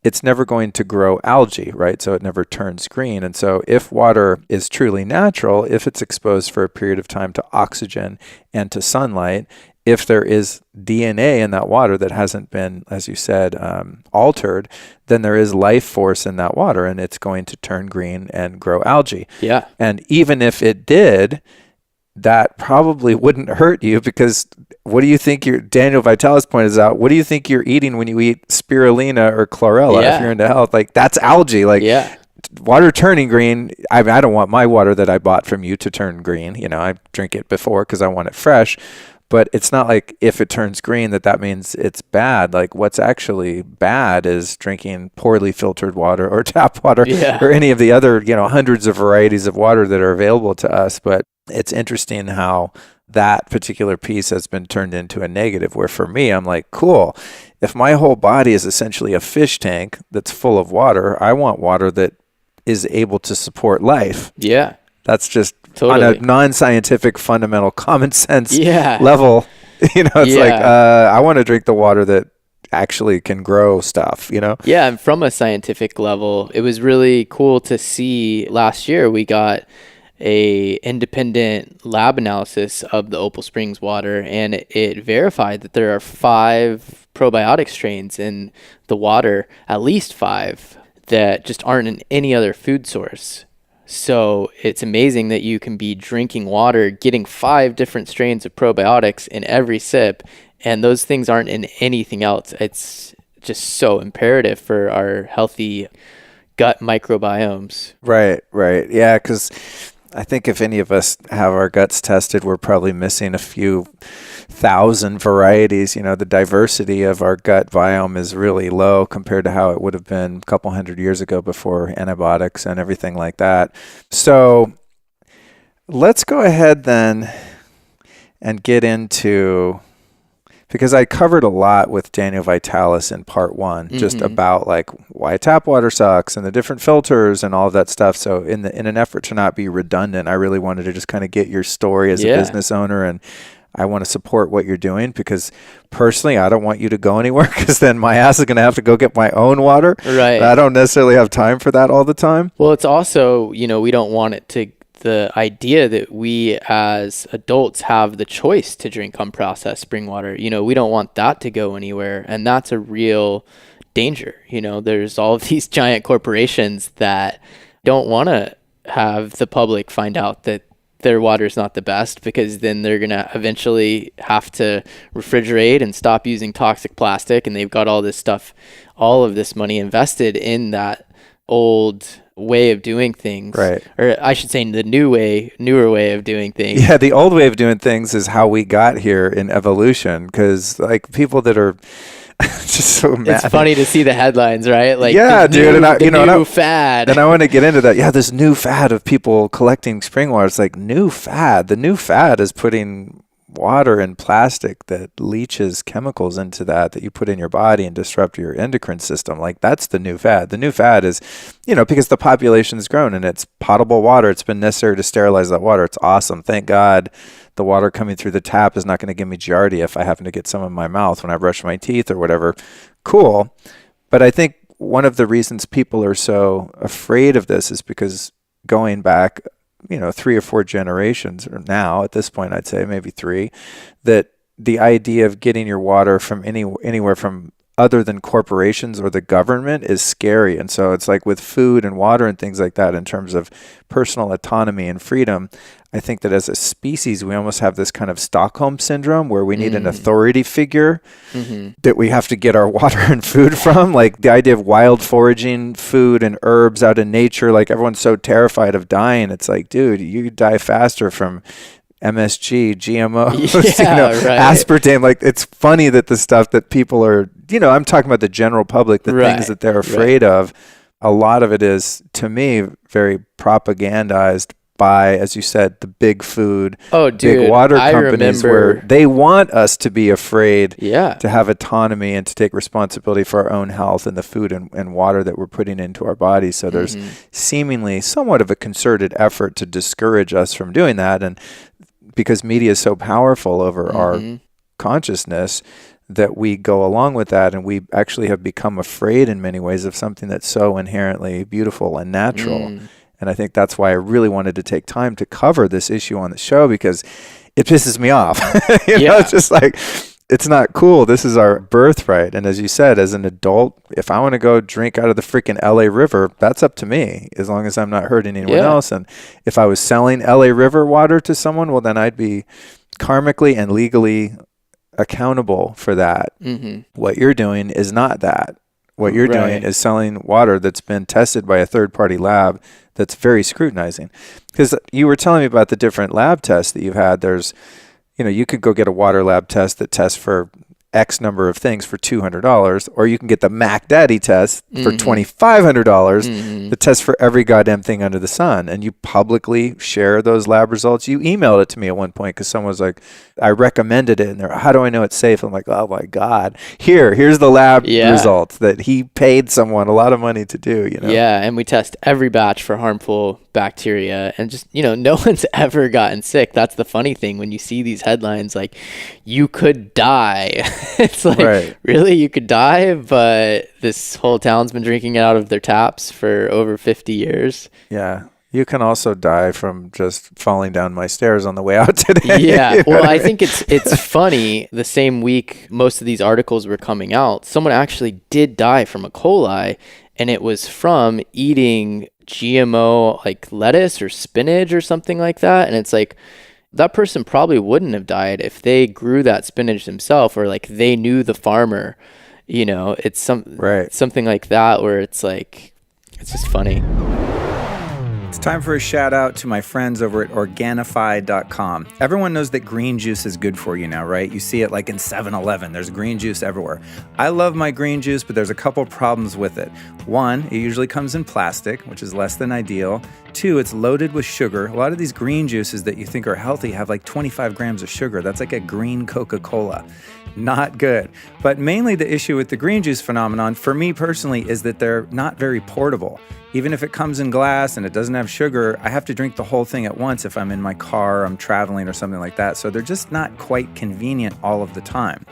it's never going to grow algae, right? So it never turns green. And so if water is truly natural, if it's exposed for a period of time to oxygen and to sunlight, if there is DNA in that water that hasn't been, as you said, altered, then there is life force in that water and it's going to turn green and grow algae. Yeah. And even if it did, that probably wouldn't hurt you because what do you think Daniel Vitalis pointed out, what do you think you're eating when you eat spirulina or chlorella if you're into health? Like that's algae. Like water turning green. I don't want my water that I bought from you to turn green. I drink it before because I want it fresh. But it's not like if it turns green that means it's bad. Like what's actually bad is drinking poorly filtered water or tap water or any of the other, hundreds of varieties of water that are available to us. But it's interesting how that particular piece has been turned into a negative, where for me, I'm like, cool. If my whole body is essentially a fish tank that's full of water, I want water that is able to support life. Yeah. That's just on a non-scientific, fundamental, common sense level. It's like, I want to drink the water that actually can grow stuff, Yeah, and from a scientific level, it was really cool to see last year we got a independent lab analysis of the Opal Springs water, and it verified that there are 5 probiotic strains in the water, at least 5, that just aren't in any other food source. So it's amazing that you can be drinking water, getting 5 different strains of probiotics in every sip, And those things aren't in anything else. It's just so imperative for our healthy gut microbiomes. Right. Yeah, because I think if any of us have our guts tested, we're probably missing a few thousand varieties. The diversity of our gut biome is really low compared to how it would have been a couple hundred years ago before antibiotics and everything like that. So let's go ahead then and get into, because I covered a lot with Daniel Vitalis in part one, just about like why tap water sucks and the different filters and all of that stuff. So in an effort to not be redundant, I really wanted to just kind of get your story as a business owner, and I want to support what you're doing, because personally, I don't want you to go anywhere, because then my ass is going to have to go get my own water. Right. I don't necessarily have time for that all the time. Well, it's also, we don't want it to, the idea that we as adults have the choice to drink unprocessed spring water, we don't want that to go anywhere. And that's a real danger. There's all of these giant corporations that don't want to have the public find out that their water is not the best, because then they're going to eventually have to refrigerate and stop using toxic plastic. And they've got all this stuff, all of this money invested in that old way of doing things, right? Or I should say the newer way of doing things. Yeah, the old way of doing things is how we got here in evolution, because like people that are just so mad. It's funny to see the headlines, right? Like, yeah, dude, and new fad. And I want to get into that. Yeah, this new fad of people collecting spring water. It's like new fad. The new fad is putting water in plastic that leaches chemicals into that you put in your body and disrupt your endocrine system. Like, that's the new fad. The new fad is, because the population has grown and it's potable water. It's been necessary to sterilize that water. It's awesome. Thank God the water coming through the tap is not going to give me Giardia if I happen to get some in my mouth when I brush my teeth or whatever. Cool. But I think one of the reasons people are so afraid of this is because going back 3 or 4 generations, or now at this point, I'd say maybe 3, that the idea of getting your water from anywhere from other than corporations or the government is scary. And so it's like with food and water and things like that, in terms of personal autonomy and freedom, I think that as a species, we almost have this kind of Stockholm syndrome where we need an authority figure that we have to get our water and food from. Like the idea of wild foraging food and herbs out in nature, like everyone's so terrified of dying. It's like, dude, you die faster from MSG, GMOs, right. aspartame. Like, it's funny that the stuff that people are, I'm talking about the general public, the things that they're afraid of. A lot of it is, to me, very propagandized by, as you said, the big food, big water companies, where they want us to be afraid to have autonomy and to take responsibility for our own health and the food and water that we're putting into our bodies. So there's seemingly somewhat of a concerted effort to discourage us from doing that. And because media is so powerful over our consciousness, that we go along with that, and we actually have become afraid in many ways of something that's so inherently beautiful and natural. And I think that's why I really wanted to take time to cover this issue on the show, because it pisses me off. It's just like, it's not cool. This is our birthright. And as you said, as an adult, if I want to go drink out of the freaking LA River, that's up to me, as long as I'm not hurting anyone else. And if I was selling LA River water to someone, well, then I'd be karmically and legally accountable for that. What you're doing is not that. What you're doing is selling water that's been tested by a third-party lab that's very scrutinizing. Because you were telling me about the different lab tests that you've had. There's, you could go get a water lab test that tests for X number of things for $200, or you can get the Mac Daddy test for $2,500 that tests for every goddamn thing under the sun. And you publicly share those lab results. You emailed it to me at one point because someone was like, I recommended it, and they're, how do I know it's safe? I'm like, oh my God, here's the lab results that he paid someone a lot of money to do. Yeah, and we test every batch for harmful bacteria, and just no one's ever gotten sick. That's the funny thing when you see these headlines like, you could die. It's like, really, you could die, but this whole town's been drinking it out of their taps for over 50 years. Yeah. You can also die from just falling down my stairs on the way out today. Yeah. Well, I think it's funny. The same week most of these articles were coming out, someone actually did die from E. coli, and it was from eating GMO like lettuce or spinach or something like that. And it's like, that person probably wouldn't have died if they grew that spinach themselves, or like they knew the farmer. It's something like that where it's like, it's just funny. It's time for a shout out to my friends over at Organifi.com. Everyone knows that green juice is good for you now, right? You see it like in 7-Eleven. There's green juice everywhere. I love my green juice, but there's a couple problems with it. One, it usually comes in plastic, which is less than ideal. Two, it's loaded with sugar. A lot of these green juices that you think are healthy have like 25 grams of sugar. That's like a green Coca-Cola. Not good. But mainly the issue with the green juice phenomenon, for me personally, is that they're not very portable. Even if it comes in glass and it doesn't have sugar, I have to drink the whole thing at once if I'm in my car, I'm traveling or something like that. So they're just not quite convenient all of the time.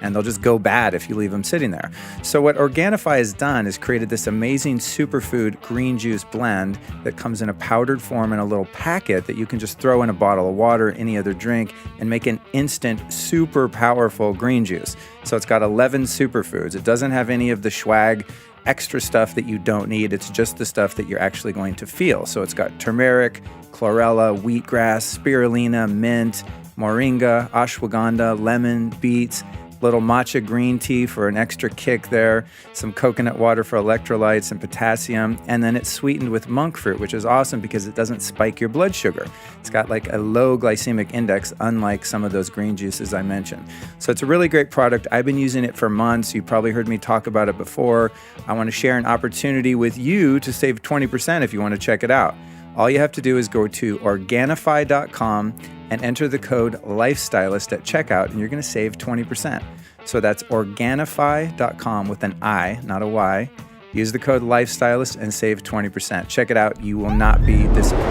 And they'll just go bad if you leave them sitting there. So what Organifi has done is created this amazing superfood green juice blend that comes in a powdered form in a little packet that you can just throw in a bottle of water, any other drink, and make an instant, super powerful green juice. So it's got 11 superfoods. It doesn't have any of the swag extra stuff that you don't need. It's just the stuff that you're actually going to feel. So it's got turmeric, chlorella, wheatgrass, spirulina, mint, moringa, ashwagandha, lemon, beets, little matcha green tea for an extra kick there, some coconut water for electrolytes and potassium, and then it's sweetened with monk fruit, which is awesome because it doesn't spike your blood sugar. It's got like a low glycemic index, unlike some of those green juices I mentioned. So it's a really great product. I've been using it for months. You probably heard me talk about it before. I want to share an opportunity with you to save 20% if you want to check it out. All you have to do is go to Organifi.com and enter the code LIFESTYLIST at checkout, and you're going to save 20%. So that's Organifi.com with an I, not a Y. Use the code LIFESTYLIST and save 20%. Check it out. You will not be disappointed.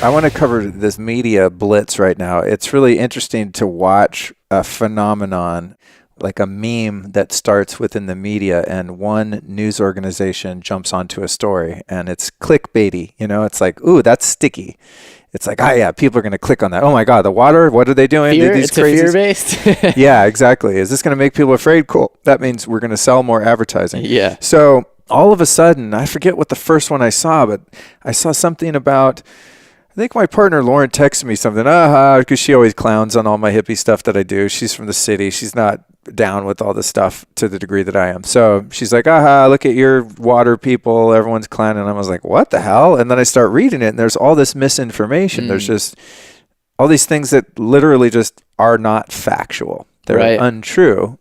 I want to cover this media blitz right now. It's really interesting to watch a phenomenon like a meme that starts within the media, and one news organization jumps onto a story and it's clickbaity. It's like, ooh, that's sticky. It's like, oh yeah, people are going to click on that. Oh my God, the water, what are they doing? Fear? It's a fear-based. Yeah, exactly. Is this going to make people afraid? Cool. That means we're going to sell more advertising. Yeah. So all of a sudden, I forget what the first one I saw, but I saw something about, I think my partner Lauren texted me something, because she always clowns on all my hippie stuff that I do. She's from the city. She's not down with all this stuff to the degree that I am. So she's like, look at your water people. Everyone's clowning. And I was like, what the hell? And then I start reading it, and there's all this misinformation. There's just all these things that literally just are not factual. They're untrue.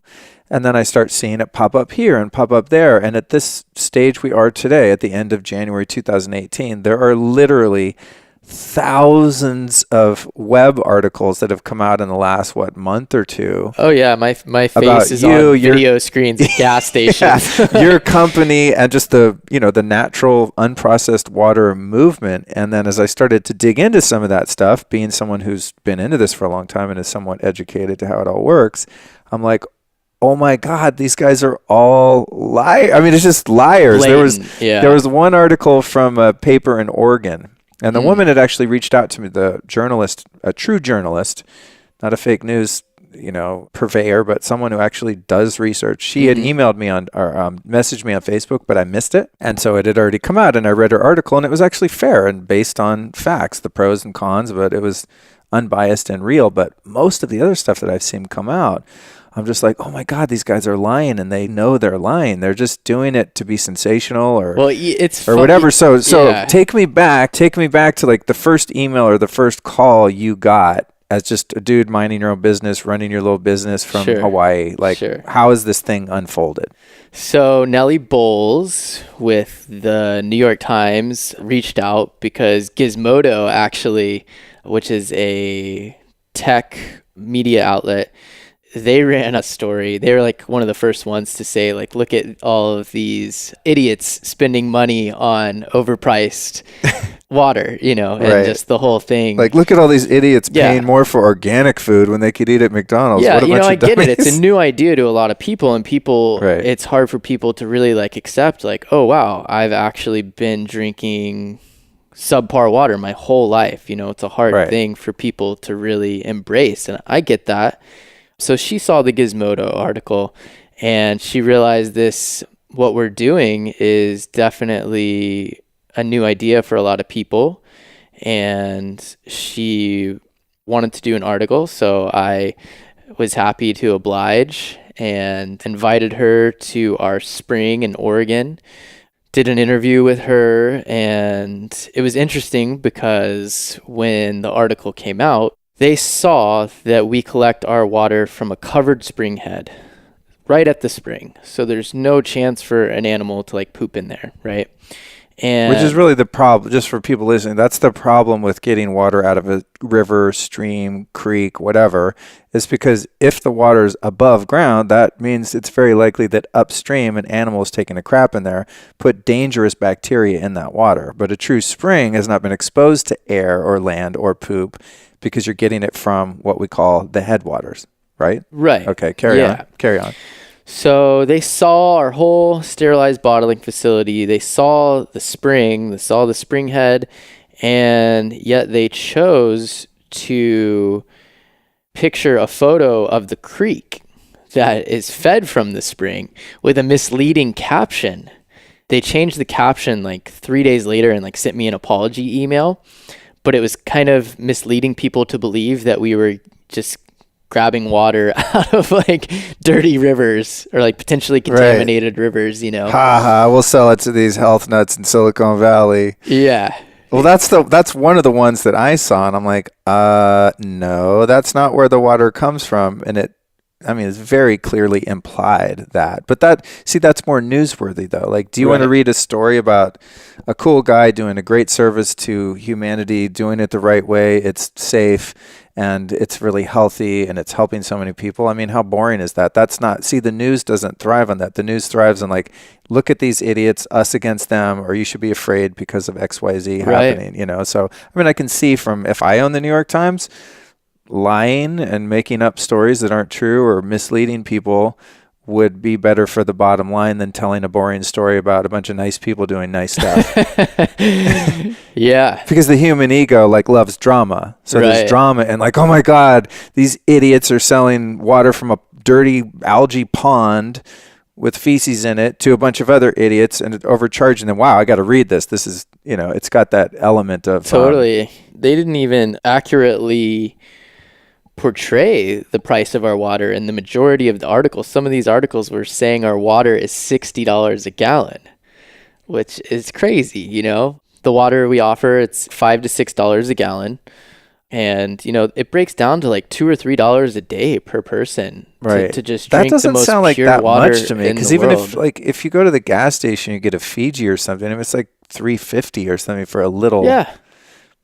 And then I start seeing it pop up here and pop up there. And at this stage we are today, at the end of January 2018, there are literally thousands of web articles that have come out in the last month or two. Oh yeah, my face is on video screens at gas stations. Your company and just the natural unprocessed water movement. And then as I started to dig into some of that stuff, being someone who's been into this for a long time and is somewhat educated to how it all works, I'm like, oh my God, these guys are all liars. I mean, it's just liars. Blatant, There was one article from a paper in Oregon. And the woman had actually reached out to me, the journalist, a true journalist, not a fake news, purveyor, but someone who actually does research. She had emailed me or messaged me on Facebook, but I missed it. And so it had already come out, and I read her article, and it was actually fair and based on facts, the pros and cons, but it was unbiased and real. But most of the other stuff that I've seen come out, I'm just like, oh my God, these guys are lying, and they know they're lying. They're just doing it to be sensational or whatever. So take me back to like the first email or the first call you got as just a dude minding your own business, running your little business from Hawaii. Like, how is this thing unfolded? So Nellie Bowles with the New York Times reached out because Gizmodo actually, which is a tech media outlet, they ran a story. They were like one of the first ones to say, like, look at all of these idiots spending money on overpriced water, and just the whole thing. Like, look at all these idiots paying more for organic food when they could eat at McDonald's. Yeah, what I get it. It's a new idea to a lot of people, and it's hard for people to really like accept, like, oh, wow, I've actually been drinking subpar water my whole life. It's a hard thing for people to really embrace, and I get that. So she saw the Gizmodo article and she realized what we're doing is definitely a new idea for a lot of people. And she wanted to do an article, so I was happy to oblige and invited her to our spring in Oregon. Did an interview with her, and it was interesting because when the article came out, they saw that we collect our water from a covered spring head right at the spring. So there's no chance for an animal to like poop in there, right? And which is really the problem, just for people listening, that's the problem with getting water out of a river, stream, creek, whatever, is because if the water is above ground, that means it's very likely that upstream an animal is taking a crap in there, put dangerous bacteria in that water. But a true spring has not been exposed to air or land or poop because you're getting it from what we call the headwaters, right? Right. Okay, carry on. So they saw our whole sterilized bottling facility. They saw the spring, they saw the spring head, and yet they chose to picture a photo of the creek that is fed from the spring with a misleading caption. They changed the caption like 3 days later and like sent me an apology email, but it was kind of misleading people to believe that we were just grabbing water out of like dirty rivers or like potentially contaminated rivers, you know. We'll sell it to these health nuts in Silicon Valley. Yeah. Well, that's one of the ones that I saw, and I'm like, no, that's not where the water comes from. And it's very clearly implied that. But that's more newsworthy though. Like, do you want to read a story about a cool guy doing a great service to humanity, doing it the right way? It's safe and it's really healthy and it's helping so many people. I mean, how boring is that? The news doesn't thrive on that. The news thrives on like, look at these idiots, us against them, or you should be afraid because of XYZ happening, you know? So, I mean, I can see from if I own the New York Times, lying and making up stories that aren't true or misleading people would be better for the bottom line than telling a boring story about a bunch of nice people doing nice stuff. Yeah. Because the human ego like loves drama. So there's drama and like, oh my God, these idiots are selling water from a dirty algae pond with feces in it to a bunch of other idiots and overcharging them. Wow, I got to read this. This is, it's got that element of... Totally. They didn't even accurately portray the price of our water in the majority of the articles. Some of these articles were saying our water is $60 a gallon, which is crazy, you know? The water we offer, it's $5 to $6 a gallon. And, it breaks down to like $2 or $3 a day per person to just drink the most sound like pure that water much to me. Because even if you go to the gas station, you get a Fiji or something, it's like $3.50 or something for a little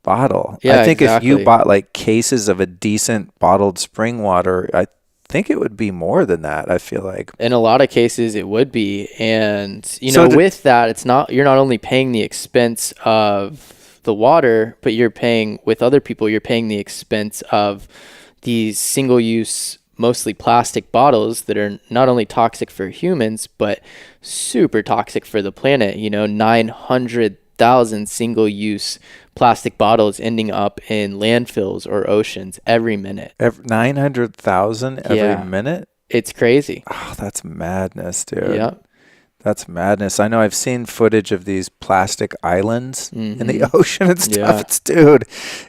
bottle. Yeah, I think exactly. if you bought like cases of a decent bottled spring water, I think it would be more than that. I feel like in a lot of cases it would be. And, with that, you're not only paying the expense of the water, but you're paying with other people, you're paying the expense of these single-use, mostly plastic bottles that are not only toxic for humans, but super toxic for the planet. 900,000 single-use plastic bottles ending up in landfills or oceans every minute. 900,000 every minute? It's crazy. Oh, that's madness, dude. Yeah. That's madness. I know I've seen footage of these plastic islands in the ocean and stuff. Yeah.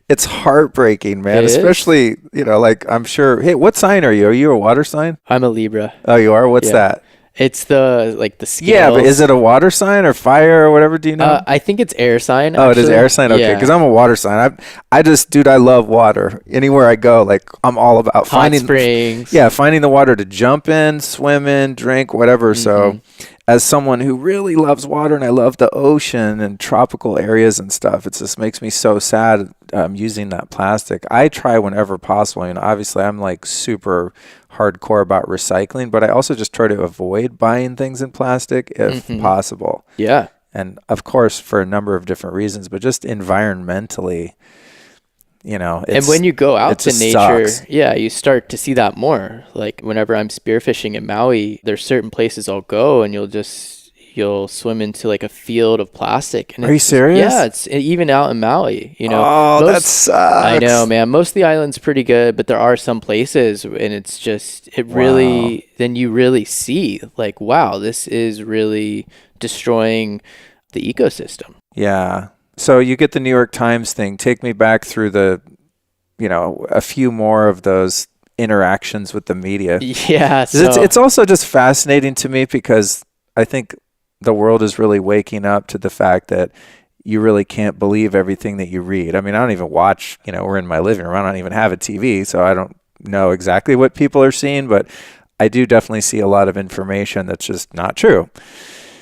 It's heartbreaking, man. It Especially, like I'm sure. Hey, what sign are you? Are you a water sign? I'm a Libra. Oh, you are? What's that? It's the scales. Yeah, but is it a water sign or fire or whatever? Do you know? I think it's air sign. Oh, it is air sign? Okay, because I'm a water sign. I love water. Anywhere I go, like I'm all about finding springs. Yeah, finding the water to jump in, swim in, drink, whatever. So as someone who really loves water and I love the ocean and tropical areas and stuff, it just makes me so sad using that plastic. I try whenever possible. Obviously I'm like super hardcore about recycling, but I also just try to avoid buying things in plastic if possible. Yeah. And of course, for a number of different reasons, but just environmentally, and when you go out to nature, sucks. You start to see that more. Like whenever I'm spearfishing in Maui, there's certain places I'll go and you'll swim into like a field of plastic. And Are you serious? Yeah, it's even out in Maui, Oh, that sucks. I know, man. Most of the island's pretty good, but there are some places and it's just, then you really see like, wow, this is really destroying the ecosystem. Yeah. So you get the New York Times thing. Take me back through the a few more of those interactions with the media. Yeah. It's also just fascinating to me because I think the world is really waking up to the fact that you really can't believe everything that you read. I mean, I don't even watch, we're in my living room. I don't even have a TV, so I don't know exactly what people are seeing, but I do definitely see a lot of information that's just not true.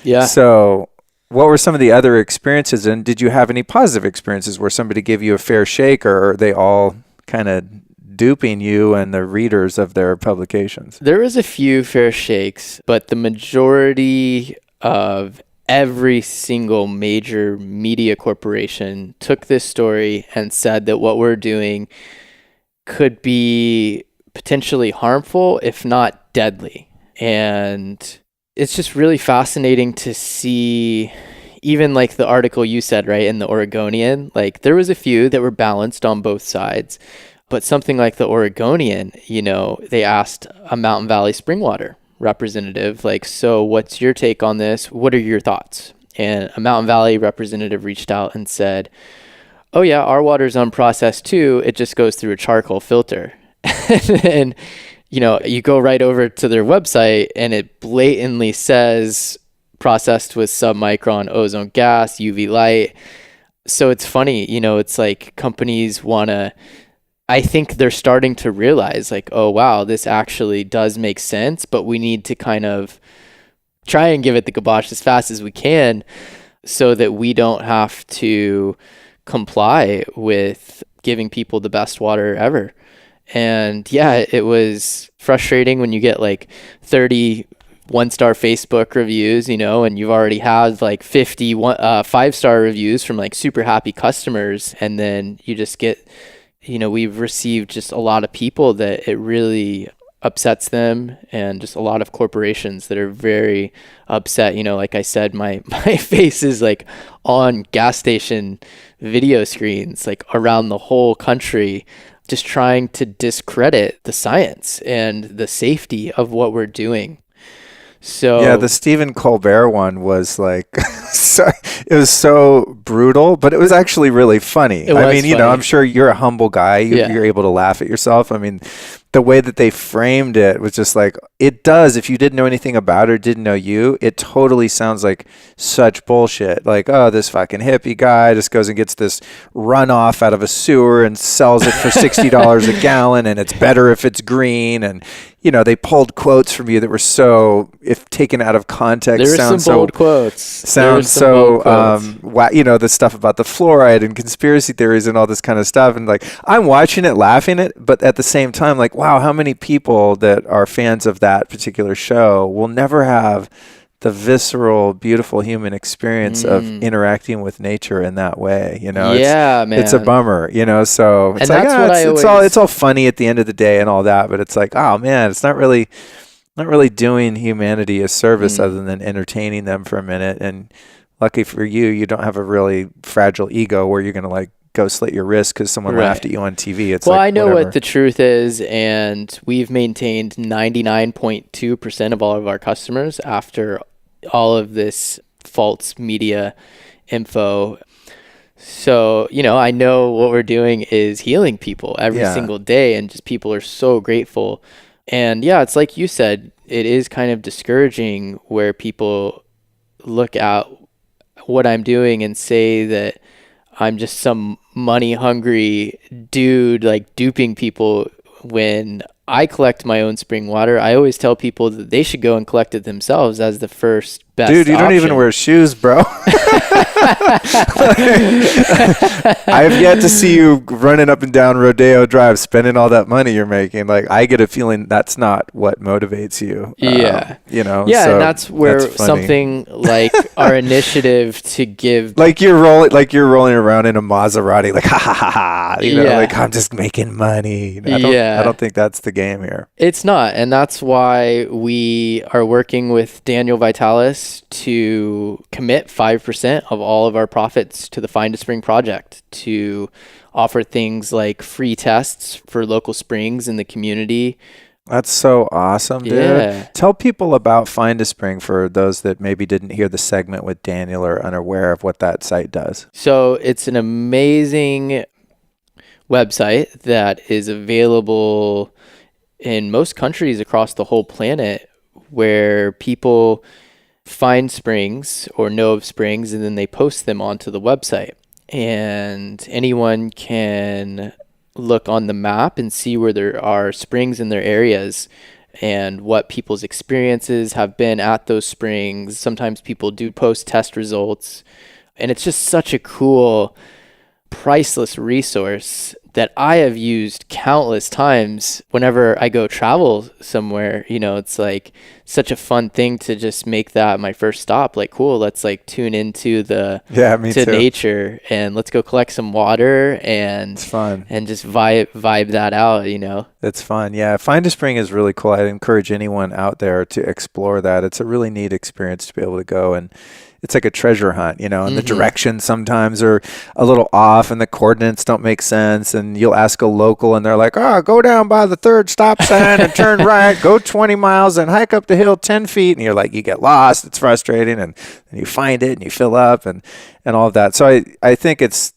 Yeah. So what were some of the other experiences, and did you have any positive experiences where somebody gave you a fair shake, or are they all kind of duping you and the readers of their publications? There was a few fair shakes, but the majority of every single major media corporation took this story and said that what we're doing could be potentially harmful, if not deadly. And it's just really fascinating to see, even like the article you said, right, in the Oregonian, like there was a few that were balanced on both sides, but something like the Oregonian, they asked a Mountain Valley Springwater representative, like, so what's your take on this? What are your thoughts? And a Mountain Valley representative reached out and said, oh yeah, our water's unprocessed too. It just goes through a charcoal filter. And you go right over to their website and it blatantly says processed with submicron ozone gas, UV light. So it's funny, it's like companies I think they're starting to realize like, oh wow, this actually does make sense, but we need to kind of try and give it the kibosh as fast as we can so that we don't have to comply with giving people the best water ever. And yeah, it was frustrating when you get like 30 one-star Facebook reviews, and you've already had like 50 5-star reviews from like super happy customers. And then you just get, we've received just a lot of people that it really upsets them, and just a lot of corporations that are very upset. Like I said, my face is like on gas station video screens, like around the whole country, just trying to discredit the science and the safety of what we're doing. So yeah, the Stephen Colbert one was like, it was so brutal, but it was actually really funny. I'm sure you're a humble guy. You're able to laugh at yourself. I mean, the way that they framed it was just like, it does. If you didn't know anything about it or didn't know you, it totally sounds like such bullshit. Like, oh, this fucking hippie guy just goes and gets this runoff out of a sewer and sells it for $60 a gallon, and it's better if it's green. And they pulled quotes from you that were so, if taken out of context, there were some bold quotes. The stuff about the fluoride and conspiracy theories and all this kind of stuff. And like, I'm watching it, laughing at it, but at the same time, like, wow, how many people that are fans of that particular show will never have the visceral, beautiful human experience of interacting with nature in that way. Man, it's a bummer, so it's and like, it's all funny at the end of the day and all that, but it's like, oh man, it's not really doing humanity a service other than entertaining them for a minute. And lucky for you, you don't have a really fragile ego where you're going to like go slit your wrist because someone laughed at you on TV. It's I know what the truth is, and we've maintained 99.2% of all of our customers after all of this false media info. So, I know what we're doing is healing people every single day, and just people are so grateful. And yeah, it's like you said, it is kind of discouraging where people look at what I'm doing and say that I'm just some money hungry dude like duping people. When I collect my own spring water, I always tell people that they should go and collect it themselves as the first best Dude, you option. don't even wear shoes, bro. I've yet to see you running up and down Rodeo Drive spending all that money you're making. Like, I get a feeling that's not what motivates you. Yeah. So and that's where something like our initiative to give, like you're rolling around in a Maserati, like ha ha ha ha. Like, I'm just making money. I don't think that's the game here. It's not, and that's why we are working with Daniel Vitalis to commit 5% of all of our profits to the Find a Spring project, to offer things like free tests for local springs in the community. That's so awesome, dude. Yeah. Tell people about Find a Spring for those that maybe didn't hear the segment with Daniel or unaware of what that site does. So it's an amazing website that is available in most countries across the whole planet, where people find springs or know of springs and then they post them onto the website. And anyone can look on the map and see where there are springs in their areas and what people's experiences have been at those springs. Sometimes people do post test results, and it's just such a cool, priceless resource that I have used countless times whenever I go travel somewhere. It's like such a fun thing to just make that my first stop. Like, cool, let's like tune into nature, and let's go collect some water, and it's fun, and just vibe that out. It's fun. Yeah, Find a Spring is really cool. I'd encourage anyone out there to explore that. It's a really neat experience to be able to go, and it's like a treasure hunt, and the directions sometimes are a little off and the coordinates don't make sense. And you'll ask a local and they're like, go down by the third stop sign and turn right, go 20 miles and hike up the hill 10 feet. And you're like, you get lost. It's frustrating. And then you find it and you fill up and all of that. So I think it's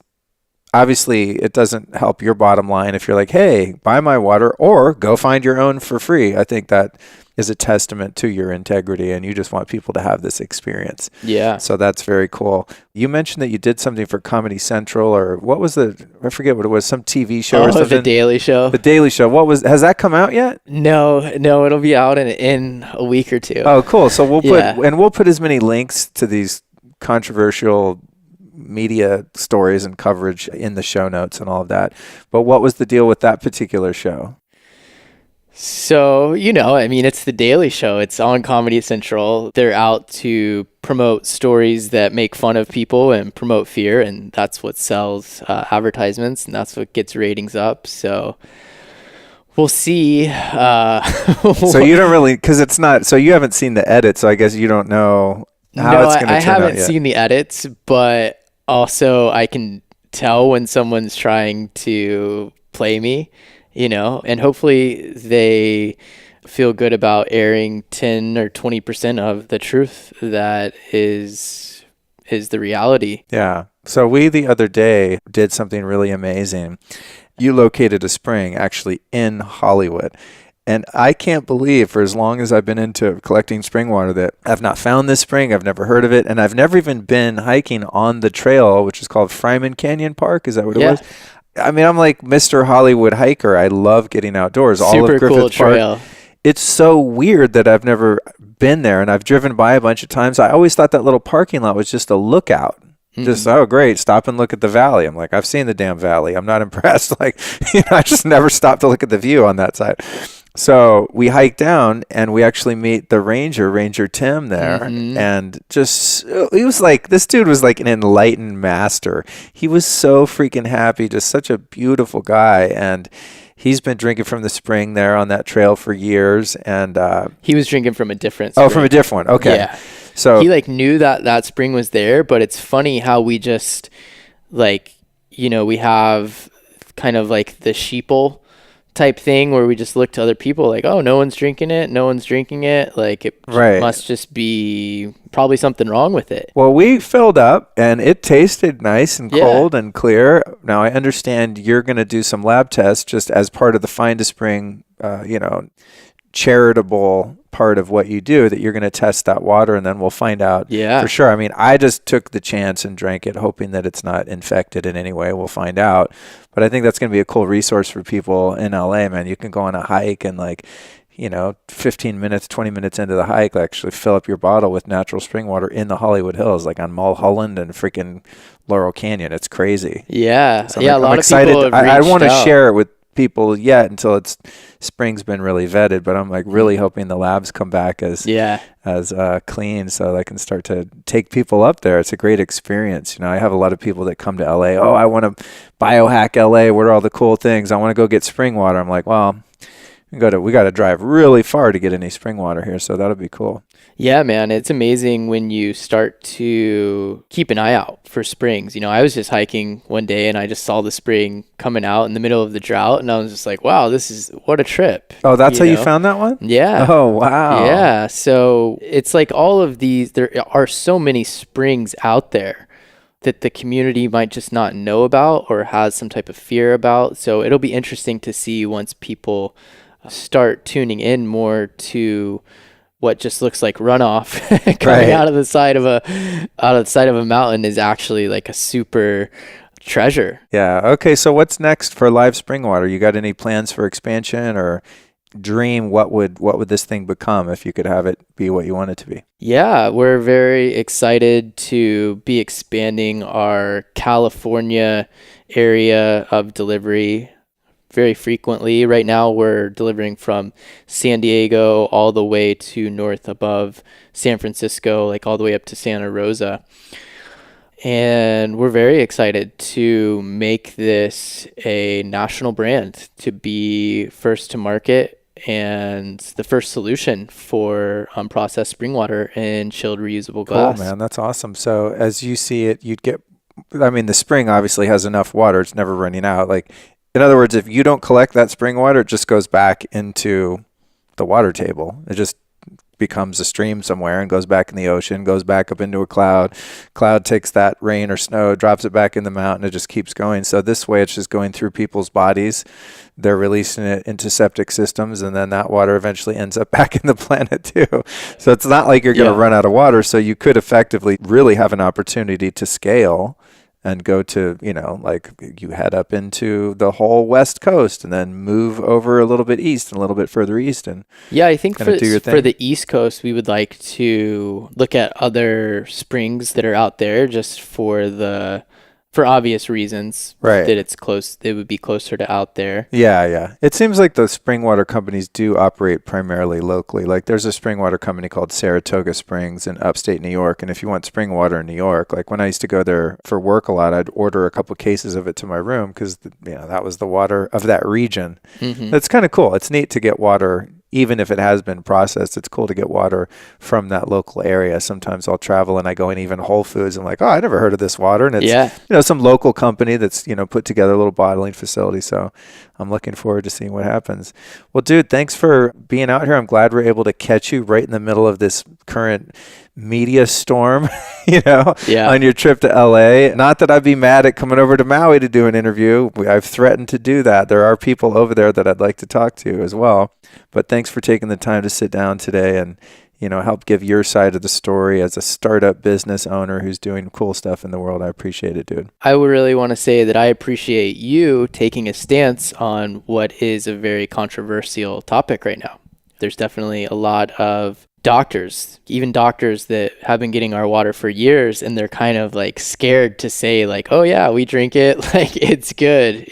obviously it doesn't help your bottom line if you're like, hey, buy my water or go find your own for free. I think that is a testament to your integrity, and you just want people to have this experience. Yeah. So that's very cool. You mentioned that you did something for Comedy Central, or what was I forget what it was, some TV show or something. The Daily Show. The Daily Show. Has that come out yet? No, it'll be out in a week or two. Oh, cool. So we'll put as many links to these controversial media stories and coverage in the show notes and all of that. But what was the deal with that particular show? So, it's the Daily Show. It's on Comedy Central. They're out to promote stories that make fun of people and promote fear, and that's what sells advertisements, and that's what gets ratings up. So we'll see. So you don't really, because it's not, so you haven't seen the edit, so I guess you don't know how it's going to turn out. I haven't seen the edits, but also I can tell when someone's trying to play me. And hopefully they feel good about airing 10 or 20% of the truth that is the reality. Yeah. So we, the other day, did something really amazing. You located a spring actually in Hollywood. And I can't believe, for as long as I've been into collecting spring water, that I've not found this spring. I've never heard of it. And I've never even been hiking on the trail, which is called Fryman Canyon Park. Is that what it was? I mean, I'm like Mr. Hollywood hiker. I love getting outdoors. Super all of Griffith cool trail. Park. It's so weird that I've never been there, and I've driven by a bunch of times. I always thought that little parking lot was just a lookout. Just, oh, great, stop and look at the valley. I'm like, I've seen the damn valley. I'm not impressed. Like, I just never stopped to look at the view on that side. So we hike down, and we actually meet the Ranger Tim there. And just, this dude was like an enlightened master. He was so freaking happy, just such a beautiful guy. And he's been drinking from the spring there on that trail for years. And he was drinking from a different spring. Oh, from a different one. Okay. Yeah. So he knew that spring was there, but it's funny how we just we have kind of like the sheeple type thing where we just look to other people like, oh, no one's drinking it. Like it must just be probably something wrong with it. Well, we filled up and it tasted nice and cold and clear. Now I understand you're going to do some lab tests just as part of the Find a Spring, charitable part of what you do, that you're going to test that water and then we'll find out for sure. I mean, I just took the chance and drank it hoping that it's not infected in any way. We'll find out. But I think that's going to be a cool resource for people in LA, man. You can go on a hike and 15 minutes, 20 minutes into the hike, actually fill up your bottle with natural spring water in the Hollywood Hills, like on Mulholland and freaking Laurel Canyon. It's crazy. Yeah. So a lot I'm excited. of people have I want to out. share it with people yet until spring's been really vetted, but I'm like really hoping the labs come back as clean so I can start to take people up there. It's a great experience. I have a lot of people that come to LA. Oh, I want to biohack LA. What are all the cool things? I want to go get spring water. I'm like, well, we got to drive really far to get any spring water here, so that'll be cool. Yeah, man, it's amazing when you start to keep an eye out for springs. I was just hiking one day and I just saw the spring coming out in the middle of the drought, and I was just like, wow, what a trip. Oh, that's how you found that one? Yeah. Oh, wow. Yeah, so it's like all of these, there are so many springs out there that the community might just not know about or has some type of fear about. So it'll be interesting to see once people start tuning in more to what just looks like runoff coming out of the side of a mountain is actually like a super treasure. Yeah. Okay. So what's next for Live Spring Water? You got any plans for expansion or dream? What would this thing become if you could have it be what you want it to be? Yeah, we're very excited to be expanding our California area of delivery very frequently. Right now, we're delivering from San Diego all the way to north above San Francisco, like all the way up to Santa Rosa. And we're very excited to make this a national brand, to be first to market and the first solution for unprocessed spring water in chilled reusable glass. Cool, man. That's awesome. So as you see it, the spring obviously has enough water. It's never running out. Like, in other words, if you don't collect that spring water, it just goes back into the water table. It just becomes a stream somewhere and goes back in the ocean, goes back up into a cloud. Cloud takes that rain or snow, drops it back in the mountain. It just keeps going. So this way, it's just going through people's bodies. They're releasing it into septic systems, and then that water eventually ends up back in the planet too. So it's not like you're going to run out of water. So you could effectively really have an opportunity to scale and go to, like you head up into the whole West Coast and then move over a little bit east and a little bit further east. And yeah, I think for the East Coast, we would like to look at other springs that are out there just for obvious reasons, right? That it's close, they would be closer to out there. Yeah. It seems like the spring water companies do operate primarily locally. Like there's a spring water company called Saratoga Springs in upstate New York. And if you want spring water in New York, like when I used to go there for work a lot, I'd order a couple cases of it to my room because that was the water of that region. Mm-hmm. That's kind of cool. It's neat to get water. Even if it has been processed, it's cool to get water from that local area. Sometimes I'll travel and I go in even Whole Foods and I'm like, oh, I never heard of this water. And it's some local company that's, put together a little bottling facility. So I'm looking forward to seeing what happens. Well, dude, thanks for being out here. I'm glad we're able to catch you right in the middle of this current media storm, on your trip to LA. Not that I'd be mad at coming over to Maui to do an interview. I've threatened to do that. There are people over there that I'd like to talk to as well. But thanks for taking the time to sit down today and, help give your side of the story as a startup business owner who's doing cool stuff in the world. I appreciate it, dude. I would really want to say that I appreciate you taking a stance on what is a very controversial topic right now. There's definitely a lot of doctors that have been getting our water for years, and they're kind of like scared to say like, oh yeah, we drink it, like it's good,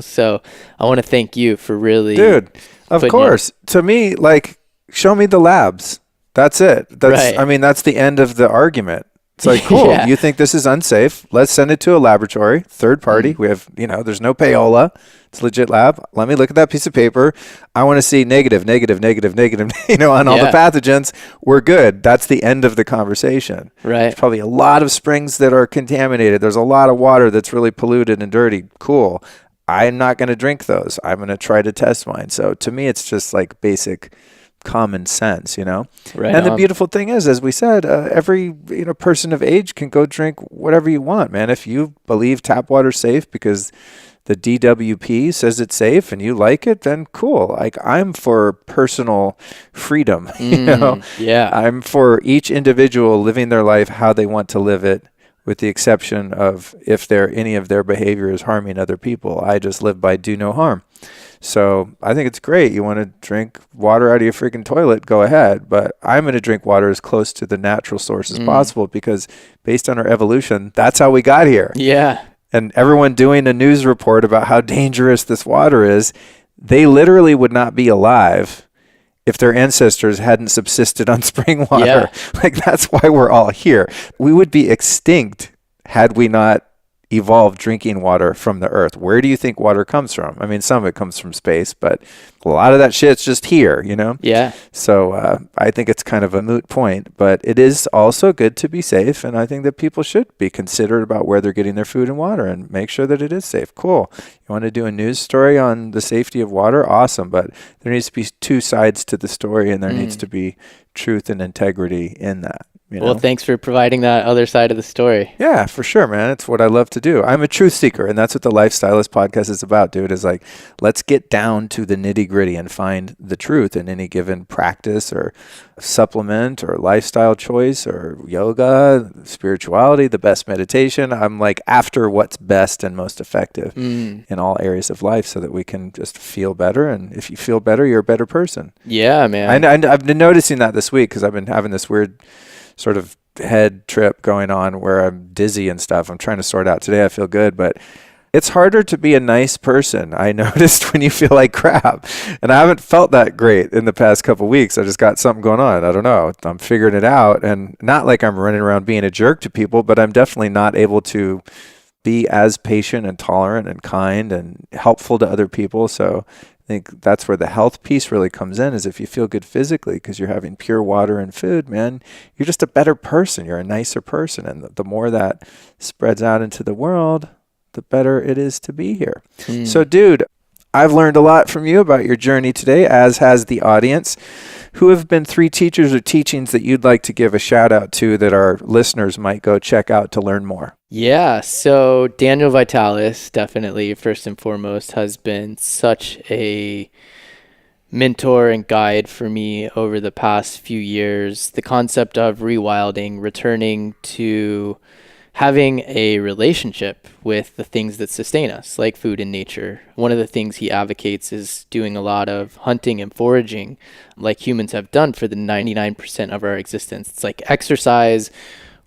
So I want to thank you for really, dude, of course. To me, like, show me the labs. That's it. That's right. That's the end of the argument. It's like, cool, You think this is unsafe? Let's send it to a laboratory, third party. We have, there's no payola. It's a legit lab. Let me look at that piece of paper. I want to see negative, on all the pathogens. We're good. That's the end of the conversation. Right. There's probably a lot of springs that are contaminated. There's a lot of water that's really polluted and dirty. Cool. I'm not going to drink those. I'm going to try to test mine. So to me, it's just like basic common sense, Right. And the beautiful thing is, as we said, every person of age can go drink whatever you want, man. If you believe tap water's safe because the DWP says it's safe and you like it, then cool. Like, I'm for personal freedom, Yeah. I'm for each individual living their life how they want to live it, with the exception of if any of their behavior is harming other people. I just live by do no harm. So I think it's great. You want to drink water out of your freaking toilet, go ahead. But I'm going to drink water as close to the natural source as possible because based on our evolution, that's how we got here. Yeah. And everyone doing a news report about how dangerous this water is, they literally would not be alive if their ancestors hadn't subsisted on spring water. Yeah. Like, that's why we're all here. We would be extinct had we not evolved drinking water from the earth. Where do you think water comes from? Some of it comes from space, but a lot of that shit's just here, Yeah. So I think it's kind of a moot point, but it is also good to be safe, and I think that people should be considerate about where they're getting their food and water and make sure that it is safe. Cool. You want to do a news story on the safety of water? Awesome, but there needs to be two sides to the story, and there needs to be truth and integrity in that. You Well, know? thanks for providing that other side of the story. Yeah, for sure, man. It's what I love to do. I'm a truth seeker, and that's what the Lifestylist podcast is about, dude. Is like, let's get down to the nitty gritty and find the truth in any given practice or supplement or lifestyle choice or yoga, spirituality, the best meditation. I'm like after what's best and most effective in all areas of life so that we can just feel better. And if you feel better, you're a better person. Yeah, man. I've been noticing that this week because I've been having this weird sort of head trip going on where I'm dizzy and stuff. I'm trying to sort out today. I feel good, but it's harder to be a nice person. I noticed when you feel like crap, and I haven't felt that great in the past couple of weeks. I just got something going on. I don't know. I'm figuring it out, and not like I'm running around being a jerk to people, but I'm definitely not able to be as patient and tolerant and kind and helpful to other people. So I think that's where the health piece really comes in, is if you feel good physically because you're having pure water and food, man, you're just a better person. You're a nicer person. And the more that spreads out into the world, the better it is to be here. So, dude, I've learned a lot from you about your journey today, as has the audience. Who have been 3 teachers or teachings that you'd like to give a shout out to that our listeners might go check out to learn more? Yeah, so Daniel Vitalis, definitely, first and foremost, has been such a mentor and guide for me over the past few years. The concept of rewilding, returning to having a relationship with the things that sustain us, like food and nature. One of the things he advocates is doing a lot of hunting and foraging, like humans have done for the 99% of our existence. It's like exercise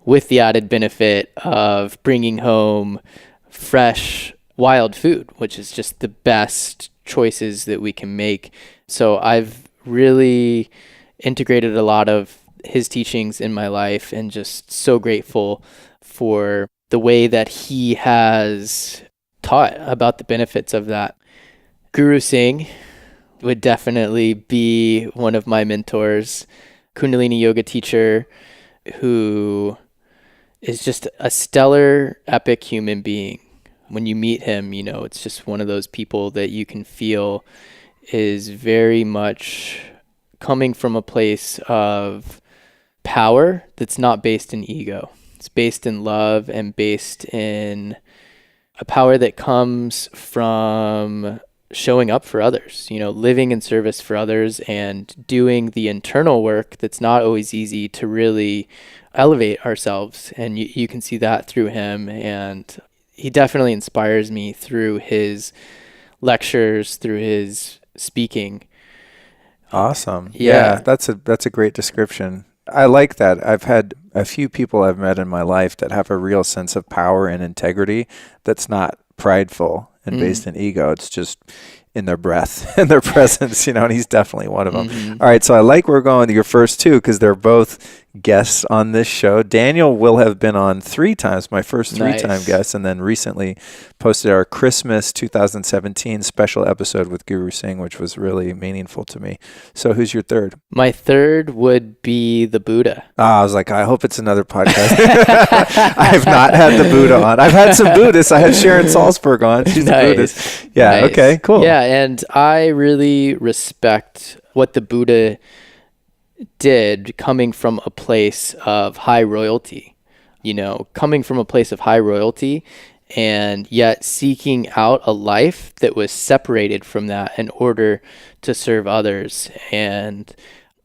with the added benefit of bringing home fresh, wild food, which is just the best choices that we can make. So I've really integrated a lot of his teachings in my life, and just so grateful for the way that he has taught about the benefits of that. Guru Singh would definitely be one of my mentors, Kundalini yoga teacher who is just a stellar, epic human being. When you meet him, you know, it's just one of those people that you can feel is very much coming from a place of power that's not based in ego. It's based in love and based in a power that comes from showing up for others, you know, living in service for others and doing the internal work that's not always easy to really elevate ourselves. And you can see that through him. And he definitely inspires me through his lectures, through his speaking. Awesome. Yeah. That's a great description. I like that. I've had a few people I've met in my life that have a real sense of power and integrity that's not prideful and based in ego. It's just in their breath and their presence, you know, and he's definitely one of them. All right, so I like where we're going with your first two because they're both guests on this show. Daniel will have been on 3 times, my first 3-time guest, and then recently posted our Christmas 2017 special episode with Guru Singh, which was really meaningful to me. So who's your third? My third would be the Buddha. I was like, I hope it's another podcast. I've not had the Buddha on. I've had some Buddhists. I had Sharon Salzberg on. She's a Buddhist. Yeah, Nice. okay, cool. Yeah, and I really respect what the Buddha did coming from a place of high royalty, you know, coming from a place of high royalty and yet seeking out a life that was separated from that in order to serve others. And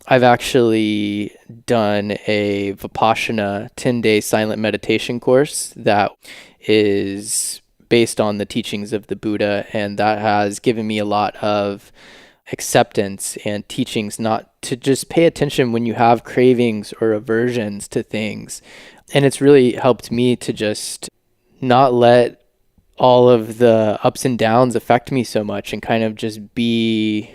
I've actually done a Vipassana 10-day silent meditation course that is based on the teachings of the Buddha, and that has given me a lot of acceptance and teachings not to just pay attention when you have cravings or aversions to things. And it's really helped me to just not let all of the ups and downs affect me so much and kind of just be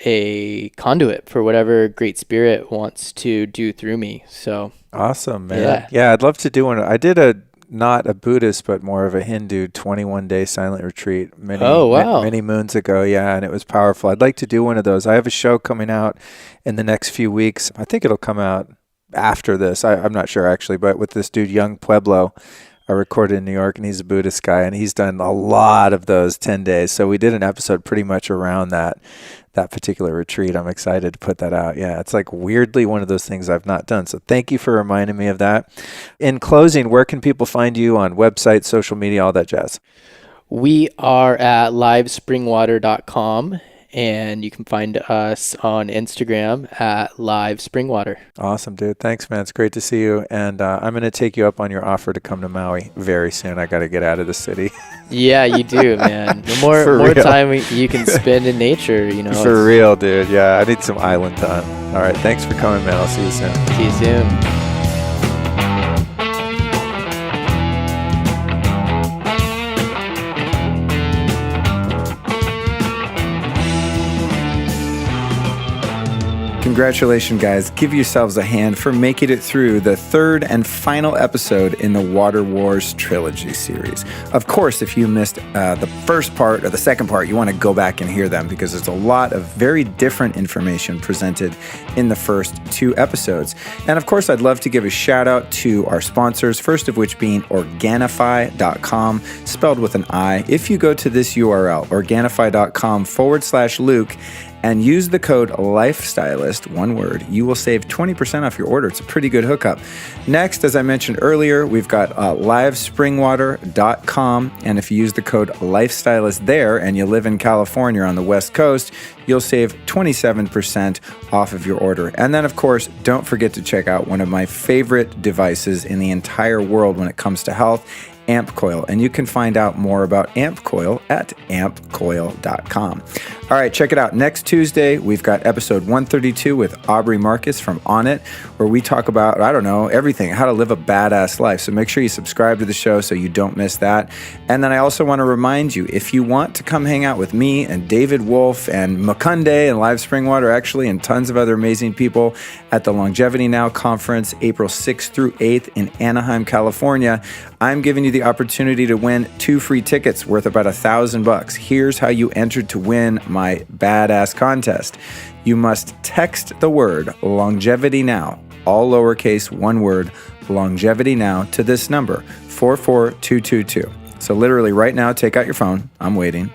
a conduit for whatever Great Spirit wants to do through me. So awesome, man. Yeah, I'd love to do one. I did not a Buddhist, but more of a Hindu 21-day silent retreat many moons ago. Yeah, and it was powerful. I'd like to do one of those. I have a show coming out in the next few weeks. I think it'll come out after this. I'm not sure actually, but with this dude, Young Pueblo, I recorded in New York, and he's a Buddhist guy, and he's done a lot of those 10 days. So we did an episode pretty much around that particular retreat. I'm excited to put that out. Yeah, it's like weirdly one of those things I've not done. So thank you for reminding me of that. In closing, where can people find you on website, social media, all that jazz? We are at livespringwater.com. And you can find us on Instagram at livespringwater. Awesome, dude. Thanks, man. It's great to see you. And I'm going to take you up on your offer to come to Maui very soon. I got to get out of the city. Yeah, you do, man. The more time you can spend in nature, you know. For real, dude. Yeah, I need some island time. All right. Thanks for coming, man. I'll see you soon. See you soon. Congratulations, guys. Give yourselves a hand for making it through the third and final episode in the Water Wars Trilogy series. Of course, if you missed the first part or the second part, you want to go back and hear them because there's a lot of very different information presented in the first two episodes. And of course, I'd love to give a shout out to our sponsors, first of which being Organifi.com, spelled with an I. If you go to this URL, Organifi.com/Luke, and use the code LIFESTYLIST, one word, you will save 20% off your order. It's a pretty good hookup. Next, as I mentioned earlier, we've got livespringwater.com. And if you use the code LIFESTYLIST there and you live in California on the West Coast, you'll save 27% off of your order. And then, of course, don't forget to check out one of my favorite devices in the entire world when it comes to health, Amp Coil, and you can find out more about Amp Coil at ampcoil.com. All right, check it out. Next Tuesday, we've got episode 132 with Aubrey Marcus from On It, where we talk about, I don't know, everything, how to live a badass life. So make sure you subscribe to the show so you don't miss that. And then I also want to remind you, if you want to come hang out with me and David Wolf and Mukhunde and Live Springwater, actually, and tons of other amazing people at the Longevity Now Conference, April 6th through 8th in Anaheim, California, I'm giving you the opportunity to win 2 free tickets worth about $1,000. Here's how you enter to win my badass contest. You must text the word Longevity Now, all lowercase, one word, Longevity Now, to this number, 44222. So literally right now, take out your phone. I'm waiting.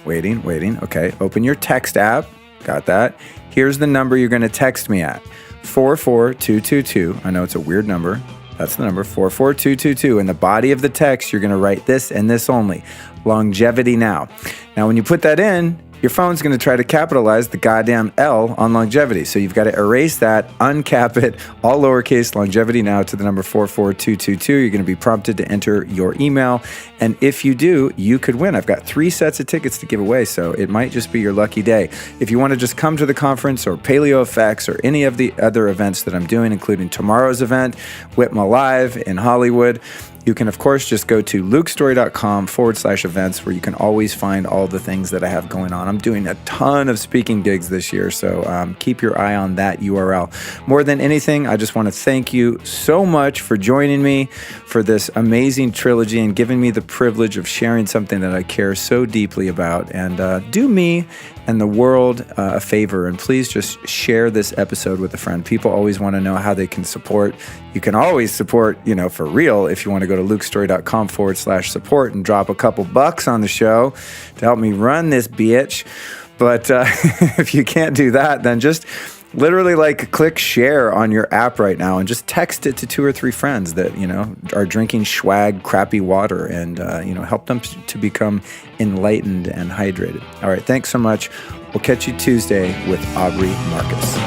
Okay, open your text app. Got that. Here's the number you're going to text me at, 44222. I know it's a weird number. That's the number, 44222. In the body of the text, you're going to write this and this only, Longevity Now. Now, when you put that in, your phone's going to try to capitalize the goddamn L on longevity. So you've got to erase that, uncap it, all lowercase, Longevity Now, to the number 44222. You're going to be prompted to enter your email. And if you do, you could win. I've got 3 sets of tickets to give away, so it might just be your lucky day. If you want to just come to the conference or Paleo Effects or any of the other events that I'm doing, including tomorrow's event, Whitma Live in Hollywood, you can, of course, just go to lukestory.com/events, where you can always find all the things that I have going on. I'm doing a ton of speaking gigs this year, so keep your eye on that URL. More than anything, I just want to thank you so much for joining me for this amazing trilogy and giving me the privilege of sharing something that I care so deeply about. And do me and the world a favor, and please just share this episode with a friend. People always want to know how they can support. You can always support, for real, if you want to go to lukestory.com/support and drop a couple bucks on the show to help me run this bitch. But if you can't do that, then just literally click share on your app right now and just text it to 2 or 3 friends that, are drinking swag, crappy water, and, help them to become enlightened and hydrated. All right. Thanks so much. We'll catch you Tuesday with Aubrey Marcus.